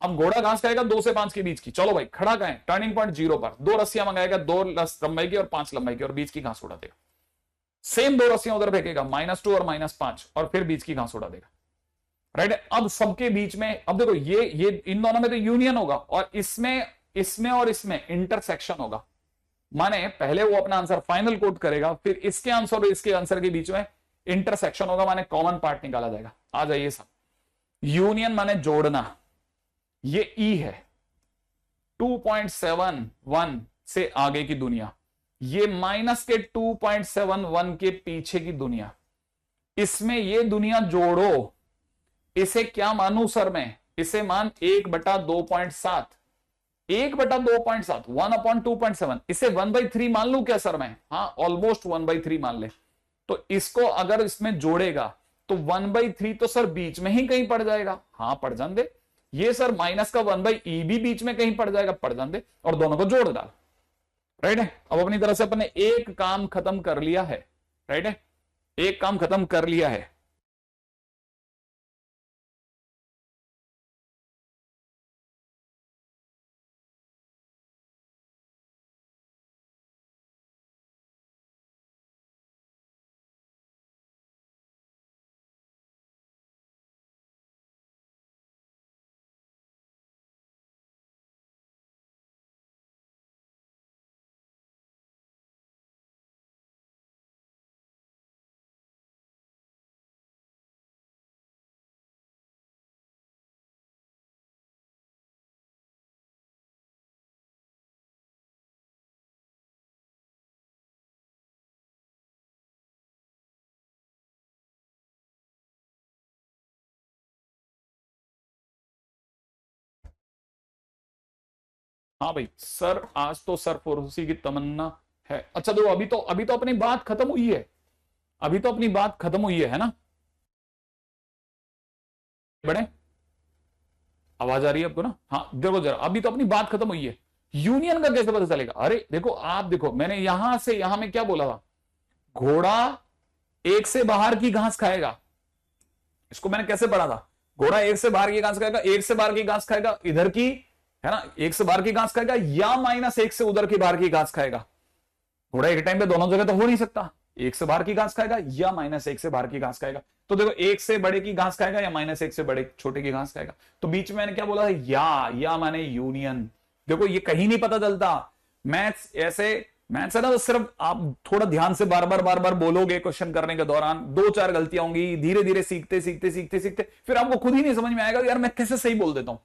अब घोड़ा घास खाएगा 2 से 5 के बीच की, चलो भाई खड़ा कहें टर्निंग पॉइंट 0 पर, 2 रस्सियां मंगाएगा, 2 लंबाई की और 5 लंबाई की, और बीच की घास उड़ा देगा। सेम 2 रस्सियां उधर फेंकेगा -2 और -5, और फिर बीच की घास उड़ा देगा। राइट, अब सबके बीच में, अब देखो ये इन दोनों में तो यूनियन होगा, और इसमें और इसमें इंटरसेक्शन होगा। माने पहले वो अपना आंसर फाइनल कोट करेगा, फिर इसके आंसर और इसके आंसर के बीच में इंटरसेक्शन होगा, माने कॉमन पार्ट निकाला जाएगा। आ जाइए सब, यूनियन माने जोड़ना, ये ई है 2.71 से आगे की दुनिया, ये माइनस के 2.71 के पीछे की दुनिया, इसमें ये दुनिया जोड़ो। इसे क्या मानू सर मैं, इसे मान 1/2.7, 1/2.7 1/2.7, इसे 1/3 मान लू क्या सर मैं, हाँ ऑलमोस्ट 1/3 मान ले। तो इसको अगर इसमें जोड़ेगा तो 1/3 तो सर बीच में ही कहीं पड़ जाएगा, हाँ पड़ जान दे। ये सर माइनस का 1/e भी बीच में कहीं पड़ जाएगा, पड़ जान दे, और दोनों को जोड़ डाल। राइट है, अब अपनी तरफ से अपने एक काम खत्म कर लिया है। राइट है, एक काम खत्म कर लिया है। हाँ भाई सर, आज तो सर फुर्सी की तमन्ना है। अच्छा देखो, अभी तो अपनी बात खत्म हुई है, अभी तो अपनी बात खत्म हुई है ना। बड़े आवाज आ रही है आपको ना, हाँ देखो जरा, अभी तो अपनी बात खत्म हुई है। यूनियन का कैसे पता चलेगा, अरे देखो आप देखो, मैंने यहां से यहां में क्या बोला था, घोड़ा एक से बाहर की घास खाएगा, इसको मैंने कैसे पढ़ा था, घोड़ा एक से बाहर की घास खाएगा, एक से बाहर की घास खाएगा इधर की, है ना, एक से बाहर की घास खाएगा, या -1 से उधर की बाहर की घास खाएगा। घोड़ा एक टाइम पे दोनों जगह तो हो नहीं सकता, एक से बाहर की घास खाएगा या -1 से बाहर की घास खाएगा। तो देखो, एक से बड़े की घास खाएगा या -1 से बड़े छोटे की घास खाएगा। तो बीच में मैंने क्या बोला था, या माने यूनियन। देखो ये कहीं नहीं पता चलता, मैथ्स है ना, तो सिर्फ आप थोड़ा ध्यान से बार बार बोलोगे क्वेश्चन करने के दौरान, 2-4 गलतियां होंगी, धीरे धीरे सीखते फिर आपको खुद ही नहीं समझ में आएगा यार मैं कैसे सही बोल देता हूं।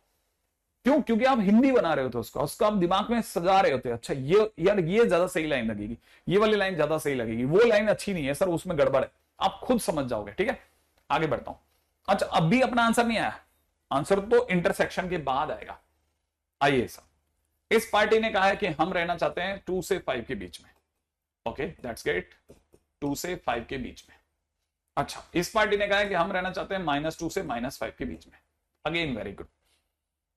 क्यों, क्योंकि आप हिंदी बना रहे होते उसका आप दिमाग में सजा रहे होते, अच्छा ये यार ये ज्यादा सही लाइन लगेगी, ये वाली लाइन ज्यादा सही लगेगी, वो लाइन अच्छी नहीं है सर, उसमें गड़बड़ है, आप खुद समझ जाओगे। ठीक है, आगे बढ़ता हूं। अच्छा अब भी अपना आंसर नहीं आया, आंसर तो इंटरसेक्शन के बाद आएगा। आइए सर, इस पार्टी ने कहा है कि हम रहना चाहते हैं 2 से 5 के बीच में। ओके दैट्स ग्रेट, 2 से 5 के बीच में। अच्छा इस पार्टी ने कहा है कि हम रहना चाहते हैं -2 से -5 के बीच में। Again very good.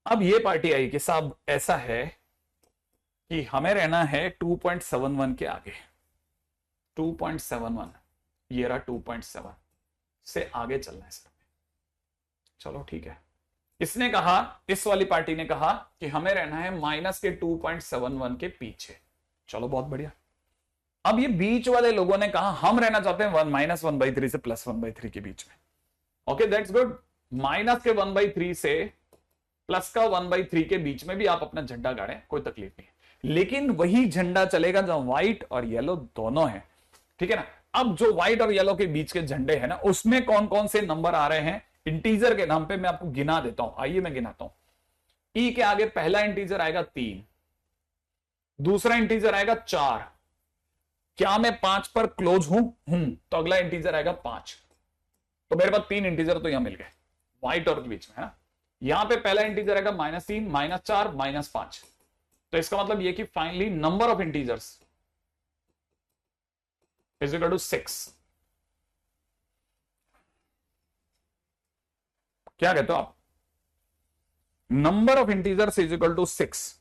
अब ये पार्टी आई कि साहब ऐसा है कि हमें रहना है 2.71 के आगे, 2.71, ये रहा 2.7, से आगे चलना है सर। चलो ठीक है। इसने कहा, इस वाली पार्टी ने कहा कि हमें रहना है माइनस के 2.71 के पीछे। चलो बहुत बढ़िया। अब ये बीच वाले लोगों ने कहा हम रहना चाहते हैं -1/3 से +1/3 के बीच में। Okay that's good. माइनस के 1/3 से प्लस का 1/3 के बीच में भी आप अपना झंडा गाड़ें, कोई तकलीफ नहीं है। लेकिन वही झंडा चलेगा जहां व्हाइट और येलो दोनों है, ठीक है ना। अब जो व्हाइट और येलो के बीच के झंडे हैं ना, उसमें कौन कौन से नंबर आ रहे हैं इंटीजर के नाम पे, मैं आपको गिना देता हूं। आइए मैं गिनाता हूं। ई के आगे पहला इंटीजर आएगा 3, दूसरा इंटीजर आएगा 4। क्या मैं 5 पर क्लोज हूं? तो अगला इंटीजर आएगा 5। तो मेरे पास 3 इंटीजर तो यहां मिल गए व्हाइट और के बीच में, है ना। यहां पे पहला इंटीजर आएगा -3, -4, -5। तो इसका मतलब यह कि finally number of integers is equal to 6। क्या कहते हो आप? Number of integers is equal to 6।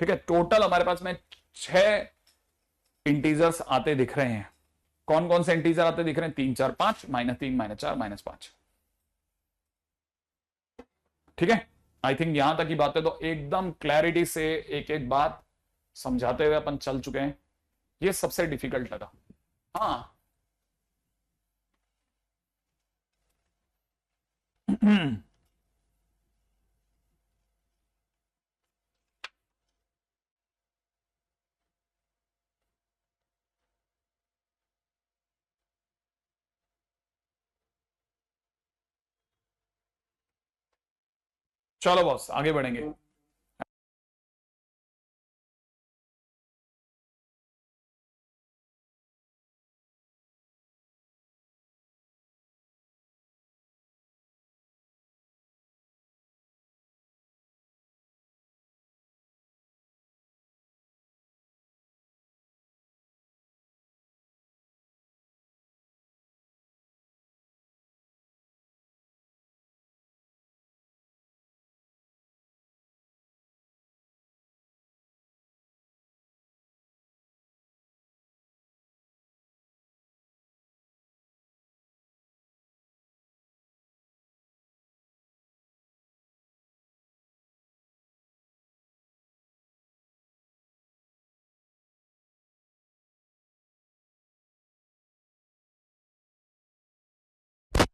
ठीक है, टोटल हमारे पास में 6 इंटीजर्स आते दिख रहे हैं। कौन कौन से इंटीजर आते दिख रहे हैं? 3, 4, 5, -3, -4, -5। ठीक है, आई थिंक यहां तक की बातें तो एकदम क्लैरिटी से एक एक बात समझाते हुए अपन चल चुके हैं। ये सबसे डिफिकल्ट लगा। हाँ चलो बॉस आगे बढ़ेंगे।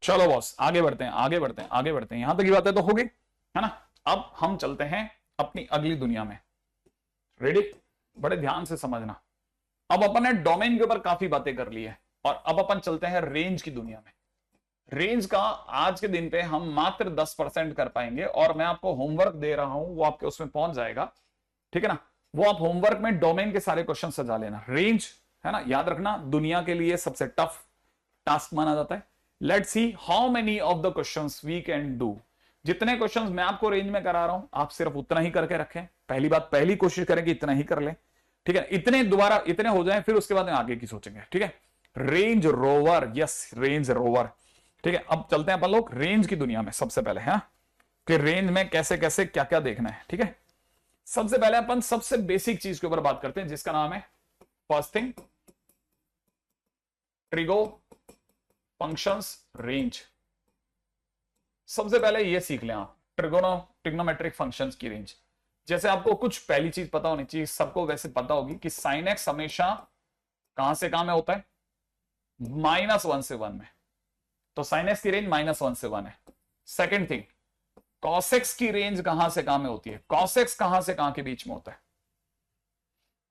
चलो बॉस आगे बढ़ते हैं, आगे बढ़ते हैं, आगे बढ़ते हैं। यहां तक की बातें तो हो गई, है ना। अब हम चलते हैं अपनी अगली दुनिया में। रेडी? बड़े ध्यान से समझना। अब अपन ने डोमेन के ऊपर काफी बातें कर ली है और अब अपन चलते हैं रेंज की दुनिया में। रेंज का आज के दिन पे हम मात्र 10% कर पाएंगे और मैं आपको होमवर्क दे रहा हूं, वो आपके उसमें पहुंच जाएगा, ठीक है ना। वो आप होमवर्क में डोमेन के सारे क्वेश्चन सजा लेना। रेंज, है ना, याद रखना दुनिया के लिए सबसे टफ टास्क माना जाता है। Let's see how many of the questions we can do. जितने क्वेश्चंस मैं आपको रेंज में करा रहा हूं, आप सिर्फ उतना ही करके रखें। पहली बात, पहली कोशिश करें कि इतना ही कर लें, ठीक है। इतने दोबारा इतने हो जाएं, फिर उसके बाद में आगे की सोचेंगे, ठीक है। Range rover, yes range rover, ठीक है। अब चलते हैं अपन लोग रेंज की दुनिया में सबसे पहले, है कि रेंज में कैसे कैसे क्या क्या देखना है, ठीक है। सबसे पहले अपन सबसे बेसिक चीज के ऊपर बात करते हैं जिसका नाम है first thing trigo functions range. सबसे पहले ये सीख लें आप ट्रिग्नोमेट्रिक फंक्शंस की रेंज। जैसे आपको कुछ पहली चीज पता होनी चाहिए, सबको वैसे पता होगी कि साइन एक्स हमेशा कहां से कहां में होता है? -1 से 1 में। तो साइन एक्स की रेंज -1 से 1 है। सेकेंड थिंग, कॉस एक्स की रेंज कहां से कहां में होती है? कॉस एक्स कहां से कहां के बीच में होता है?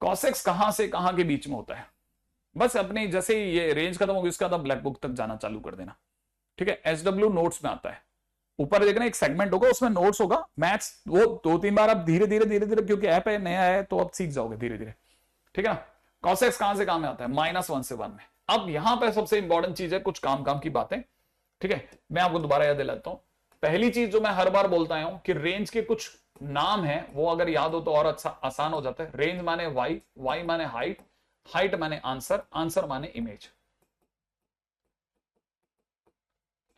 कॉस एक्स कहां से कहां के बीच में होता है? बस अपनी जैसे ही ये रेंज खत्म होगी उसके बाद ब्लैक बुक तक जाना चालू कर देना, ठीक है। SW नोट्स में आता है, ऊपर देखना एक सेगमेंट होगा, उसमें नोट्स होगा, मैथ्स, वो 2-3 बार आप धीरे धीरे क्योंकि ऐप है नया है तो आप सीख जाओगे धीरे धीरे, ठीक है ना। कॉस एक्स कहां से कहां में आता है? -1 से 1 में। अब यहां पर सबसे इंपॉर्टेंट चीज है कुछ काम की बातें, ठीक है। मैं आपको दोबारा याद दिलाता हूं। पहली चीज जो मैं हर बार बोलता हूं कि रेंज के कुछ नाम है, वो अगर याद हो तो और अच्छा आसान हो जाता है। रेंज माने वाई, वाई माने हाइट, हाइट माने आंसर, आंसर माने इमेज।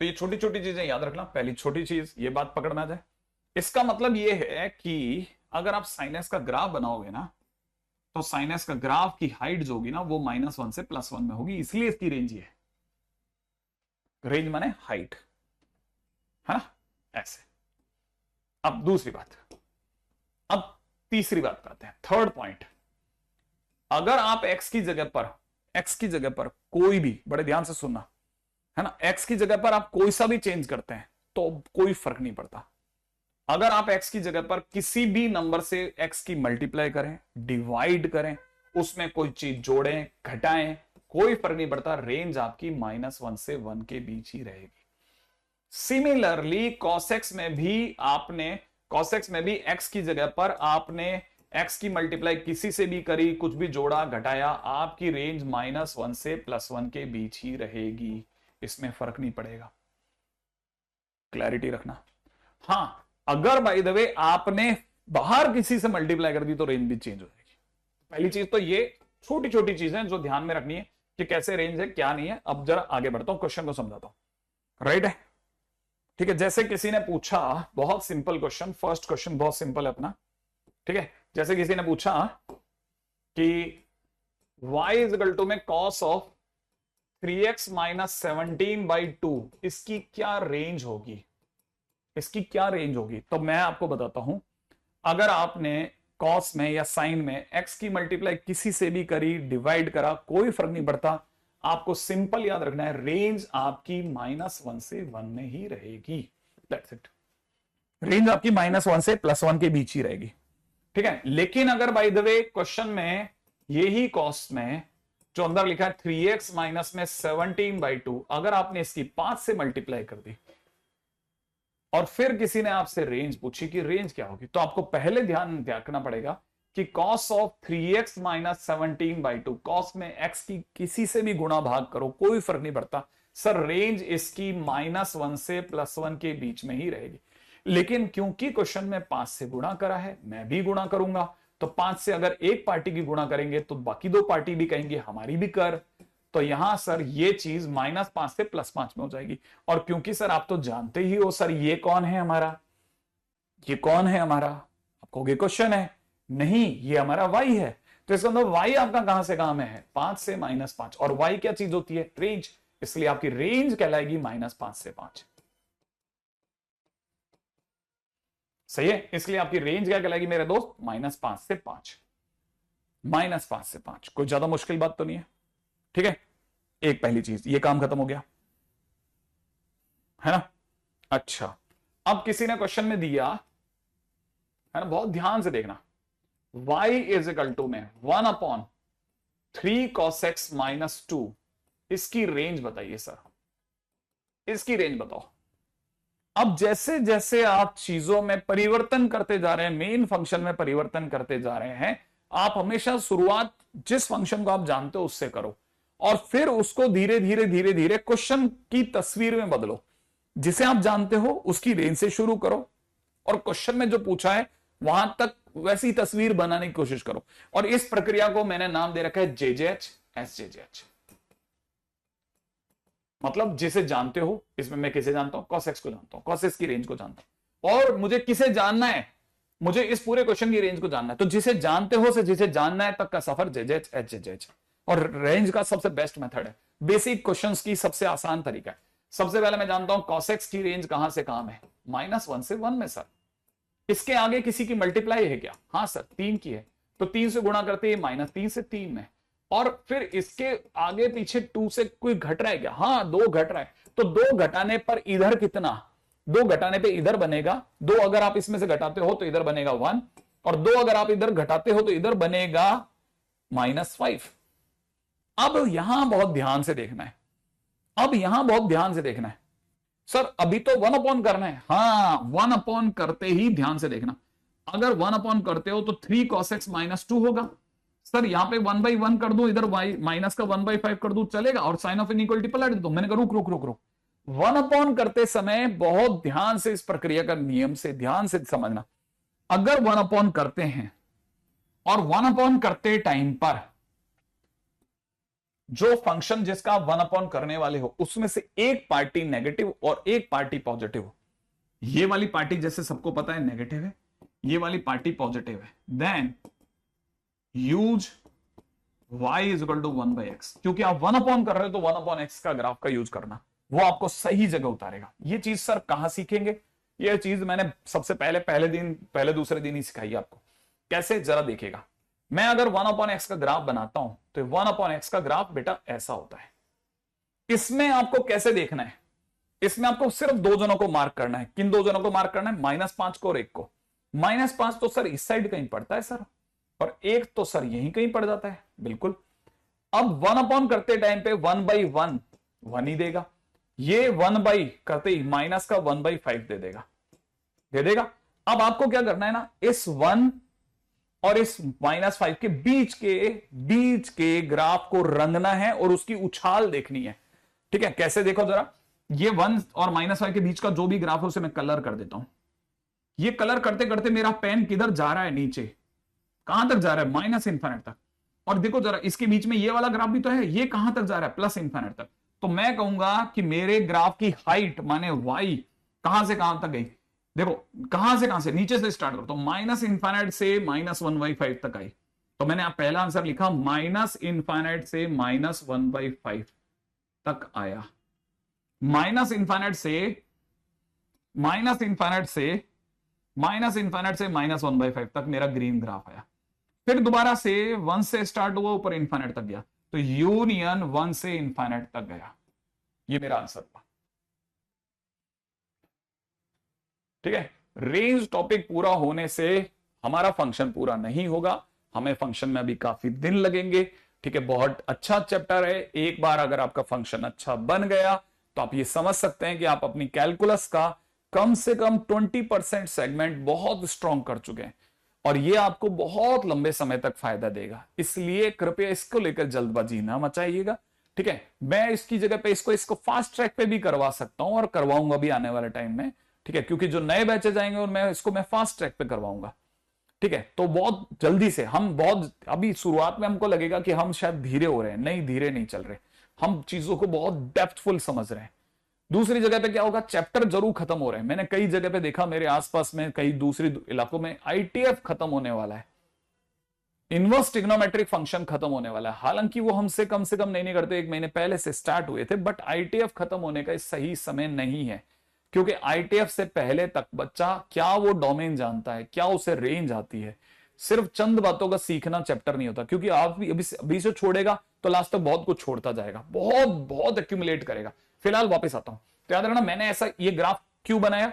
तो ये छोटी छोटी चीजें याद रखना। पहली छोटी चीज ये बात पकड़ में आ जाए, इसका मतलब ये है कि अगर आप साइनस का ग्राफ बनाओगे ना, तो साइनस का ग्राफ की हाइट जो होगी ना वो -1 से +1 में होगी, इसलिए इसकी रेंज ये है। रेंज माने हाइट, है ना, ऐसे। अब दूसरी बात, अब तीसरी बात करते हैं, थर्ड पॉइंट। अगर आप x की जगह पर कोई भी, बड़े ध्यान से सुनना, है ना, x की जगह पर आप कोई सा भी चेंज करते हैं तो कोई फर्क नहीं पड़ता। अगर आप x की जगह पर किसी भी नंबर से x की मल्टीप्लाई करें, डिवाइड करें, उसमें कोई चीज जोड़ें, घटाएं, कोई फर्क नहीं पड़ता, रेंज आपकी -1 से 1 के बीच ही रहेगी। सिमिलरली cos x में भी x की जगह पर आपने x की मल्टीप्लाई किसी से भी करी, कुछ भी जोड़ा घटाया, आपकी रेंज -1 से +1 के बीच ही रहेगी, इसमें फर्क नहीं पड़ेगा। क्लैरिटी रखना। हां, अगर बाय द वे आपने बाहर किसी से मल्टीप्लाई कर दी तो रेंज भी चेंज हो जाएगी। पहली चीज तो ये छोटी छोटी चीजें जो ध्यान में रखनी है कि कैसे रेंज है क्या नहीं है। अब जरा आगे बढ़ता हूं, क्वेश्चन को समझाता हूं, राइट है, ठीक है। जैसे किसी ने पूछा, बहुत सिंपल क्वेश्चन, फर्स्ट क्वेश्चन बहुत सिंपल है अपना, ठीक है। जैसे किसी ने पूछा कि y में cos ऑफ 3x - 17/2 इसकी क्या रेंज होगी, इसकी क्या रेंज होगी। तो मैं आपको बताता हूं, अगर आपने cos में या sin में x की मल्टीप्लाई किसी से भी करी, डिवाइड करा, कोई फर्क नहीं पड़ता, आपको सिंपल याद रखना है, रेंज आपकी -1 से 1 में ही रहेगी। दैट्स इट, रेंज आपकी -1 से +1 के बीच ही रहेगी, ठीक है। लेकिन अगर बाय द वे क्वेश्चन में यही कॉस्ट में जो अंदर लिखा है 3x माइनस में 17/2, अगर आपने इसकी 5 से मल्टीप्लाई कर दी और फिर किसी ने आपसे रेंज पूछी कि रेंज क्या होगी, तो आपको पहले ध्यान रखना पड़ेगा कि cos ऑफ 3x - 17/2, cos में x की किसी से भी गुणा भाग करो, कोई फर्क नहीं पड़ता सर, रेंज इसकी -1 से +1 के बीच में ही रहेगी। लेकिन क्योंकि क्वेश्चन में 5 से गुणा करा है, मैं भी गुणा करूंगा, तो 5 से अगर एक पार्टी की गुणा करेंगे तो बाकी दो पार्टी भी कहेंगे हमारी भी कर, तो यहां सर ये चीज -5 से +5 में हो जाएगी। और क्योंकि सर आप तो जानते ही हो सर ये कौन है हमारा, ये कौन है हमारा, आप कहोगे क्वेश्चन है, नहीं ये हमारा y है, तो इसका मतलब y आपका कहां से कहां में है, 5 से -5, और y क्या चीज होती है, रेंज, इसलिए आपकी रेंज कहलाएगी -5 से 5। सही है, इसलिए आपकी रेंज क्या कहलाएगी मेरे दोस्त, -5 से 5, -5 से 5। कोई ज्यादा मुश्किल बात तो नहीं है, ठीक है। एक पहली चीज, ये काम खत्म हो गया, है ना। अच्छा, अब किसी ने क्वेश्चन में दिया, है ना, बहुत ध्यान से देखना, y में 1/3 cos x - 2, इसकी रेंज बताइए सर, इसकी रेंज बताओ। अब जैसे जैसे आप चीजों में परिवर्तन करते जा रहे हैं, मेन फंक्शन में परिवर्तन करते जा रहे हैं, आप हमेशा शुरुआत जिस फंक्शन को आप जानते हो उससे करो, और फिर उसको धीरे धीरे धीरे धीरे क्वेश्चन की तस्वीर में बदलो। जिसे आप जानते हो उसकी रेंज से शुरू करो, और क्वेश्चन में जो पूछा है वहां तक वैसी तस्वीर बनाने की कोशिश करो। और इस प्रक्रिया को मैंने नाम दे रखा है JJH SJJH। मतलब जिसे जानते हो, इसमें मैं किसे जानता हूं, cos x को जानता हूं, cos x की रेंज को जानता हूं, और मुझे किसे जानना है, मुझे इस पूरे क्वेश्चन की रेंज को जानना है, तो जिसे जानते हो से जिसे जानना है तक का सफर JJH SJJH। और रेंज का सबसे बेस्ट मेथड है, बेसिक क्वेश्चंस की सबसे आसान तरीका है। सबसे पहले मैं जानता हूं cos x की रेंज कहां से कहां में, -1 से 1 में सर। इसके आगे किसी की मल्टीप्लाई है क्या, हाँ सर 3 की है, तो 3 से गुणा करते हैं -3 से 3 में। और फिर इसके आगे पीछे 2 से कोई घट रहा है क्या, हाँ 2 घट रहा है, तो 2 घटाने पर इधर कितना, 2 घटाने पे इधर बनेगा 2, अगर आप इसमें से घटाते हो तो इधर बनेगा 1, और 2 अगर आप इधर घटाते हो तो इधर बनेगा -5। अब यहां बहुत ध्यान से देखना है, अब यहां बहुत ध्यान से देखना है सर, अभी तो 1/, करना है, हाँ 1/, करते ही ध्यान से देखना। अगर 1/, करते हो तो 3 cos x - 2 होगा सर, यहां पे 1/1 कर दो, इधर माइनस का 1/5 कर दो, चलेगा, और साइन ऑफ इनइक्वालिटी पलट दो। मैंने कहा रुक रुक रुक रुक, 1/, करते समय बहुत ध्यान से इस प्रक्रिया का नियम से ध्यान से समझना। अगर 1/, करते हैं और 1/, करते टाइम पर जो फंक्शन जिसका 1/, करने वाले हो उसमें से एक पार्टी नेगेटिव और एक पार्टी पॉजिटिव हो, ये वाली पार्टी जैसे सबको पता है नेगेटिव है, ये वाली पार्टी पॉजिटिव है, देन यूज y = 1/x, क्योंकि आप 1/, कर रहे हो तो 1/x का ग्राफ का यूज करना, वो आपको सही जगह उतारेगा। ये चीज सर कहां सीखेंगे? ये चीज मैंने सबसे पहले दूसरे दिन ही सिखाई आपको। कैसे, जरा देखिएगा। मैं अगर 1/x का ग्राफ बनाता हूं तो 1/x का ग्राफ बेटा ऐसा होता है। इसमें आपको कैसे देखना है? इसमें आपको सिर्फ दो जनों को मार्क करना है। किन दो जनों को मार्क करना है? -5 को और 1 को। -5 तो सर इस साइड कहीं पड़ता है सर, और 1 तो सर यहीं कहीं पड़ जाता है। बिल्कुल। अब 1 करते टाइम पे 1/1 1 ही देगा। ये 1 करते ही माइनस का 1/5 दे देगा। अब आपको क्या करना है ना, इस 1 और इस -5 के बीच के ग्राफ को रंगना है और उसकी उछाल देखनी है। ठीक है, कैसे देखो जरा, ये 1 और -5 के बीच का जो भी ग्राफ है उसे मैं कलर कर देता हूं। ये कलर करते करते मेरा पेन किधर जा रहा है? नीचे। कहां तक जा रहा है? -∞ तक। और देखो जरा, इसके बीच में ये वाला ग्राफ भी तो है, ये कहां तक जा रहा है? +∞ तक। तो मैं कहूंगा कि मेरे ग्राफ की हाइट माने y कहां से कहां तक गई? देखो कहां से नीचे से स्टार्ट करो तो -∞ से -1/5 तक आई। तो मैंने आप पहला आंसर लिखा -∞ से -1/5 तक आया। -∞ से -1/5 तक मेरा ग्रीन ग्राफ आया। फिर दोबारा से 1 से स्टार्ट हुआ, ऊपर इन्फाइनाइट तक गया, तो यूनियन 1 से इन्फाइनाइट तक गया। ये मेरा आंसर था। ठीक है, रेंज टॉपिक पूरा होने से हमारा फंक्शन पूरा नहीं होगा, हमें फंक्शन में अभी काफी दिन लगेंगे। ठीक है, बहुत अच्छा चैप्टर है। एक बार अगर आपका फंक्शन अच्छा बन गया तो आप ये समझ सकते हैं कि आप अपनी कैलकुलस का कम से कम 20% सेगमेंट बहुत स्ट्रॉन्ग कर चुके हैं, और ये आपको बहुत लंबे समय तक फायदा देगा। इसलिए कृपया इसको लेकर जल्दबाजी ना मचाइएगा। ठीक है, मैं इसकी जगह पे इसको फास्ट ट्रैक पे भी करवा सकता हूं और करवाऊंगा भी आने वाले टाइम में। ठीक है, क्योंकि जो नए बैचेज आएंगे और मैं फास्ट ट्रैक पे करवाऊंगा। ठीक है, तो बहुत जल्दी से हम बहुत, अभी शुरुआत में हमको लगेगा कि हम शायद धीरे हो रहे हैं, नहीं धीरे नहीं चल रहे, हम चीजों को बहुत डेप्थफुल समझ रहे हैं। दूसरी जगह पे क्या होगा, चैप्टर जरूर खत्म हो रहे हैं। मैंने कई जगह पे देखा, मेरे आसपास में कई दूसरी इलाकों में आईटीएफ खत्म होने वाला है, इनवर्स ट्रिग्नोमेट्रिक फंक्शन खत्म होने वाला है। हालांकि वो हमसे कम से कम नहीं करते, 1 महीने पहले से स्टार्ट हुए थे, बट आईटीएफ खत्म होने का सही समय नहीं है, क्योंकि आईटीएफ से पहले तक बच्चा क्या वो डोमेन जानता है, क्या उसे रेंज आती है। सिर्फ चंद बातों का सीखना चैप्टर नहीं होता, क्योंकि आप भी अभी से छोड़ेगा तो लास्ट तक बहुत कुछ छोड़ता जाएगा, बहुत बहुत एक्यूमुलेट करेगा। फिलहाल वापस आता हूं, तो याद रखना मैंने ऐसा ये ग्राफ क्यों बनाया,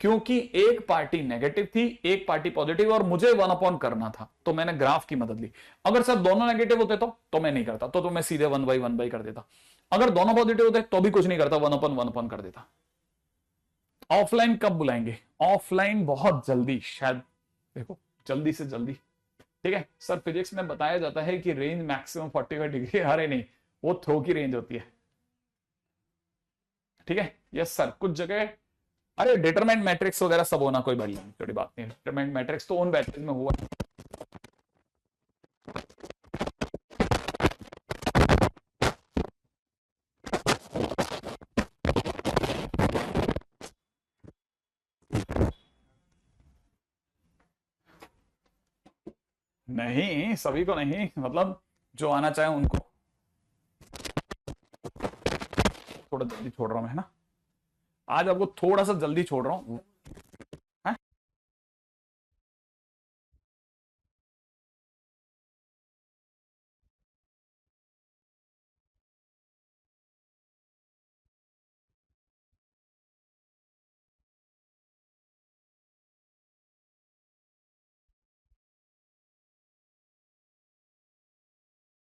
क्योंकि एक पार्टी नेगेटिव थी, एक पार्टी पॉजिटिव, और मुझे 1 करना था, तो मैंने ग्राफ की मदद ली। अगर सर दोनों नेगेटिव होते तो मैं नहीं करता, तो मैं सीधे 1/1 कर देता। अगर दोनों पॉजिटिव होते तो भी कुछ नहीं करता, 1/1 कर देता। ऑफलाइन कब बुलाएंगे? ऑफलाइन बहुत जल्दी, शायद देखो जल्दी से जल्दी। ठीक है सर, फिजिक्स में बताया जाता है कि रेंज मैक्सिमम 45 डिग्री, अरे नहीं, वो थ्रो की रेंज होती है। ठीक है, यस सर, कुछ जगह अरे डिटरमिनेंट मैट्रिक्स वगैरह सब होना कोई बड़ी छोटी बात नहीं है। डिटरमिनेंट मैट्रिक्स तो उन बैचेज में हुआ। नहीं, सभी को नहीं, मतलब जो आना चाहे उनको। थोड़ा जल्दी छोड़ रहा हूं मैं, है ना, आज आपको थोड़ा सा जल्दी छोड़ रहा हूं।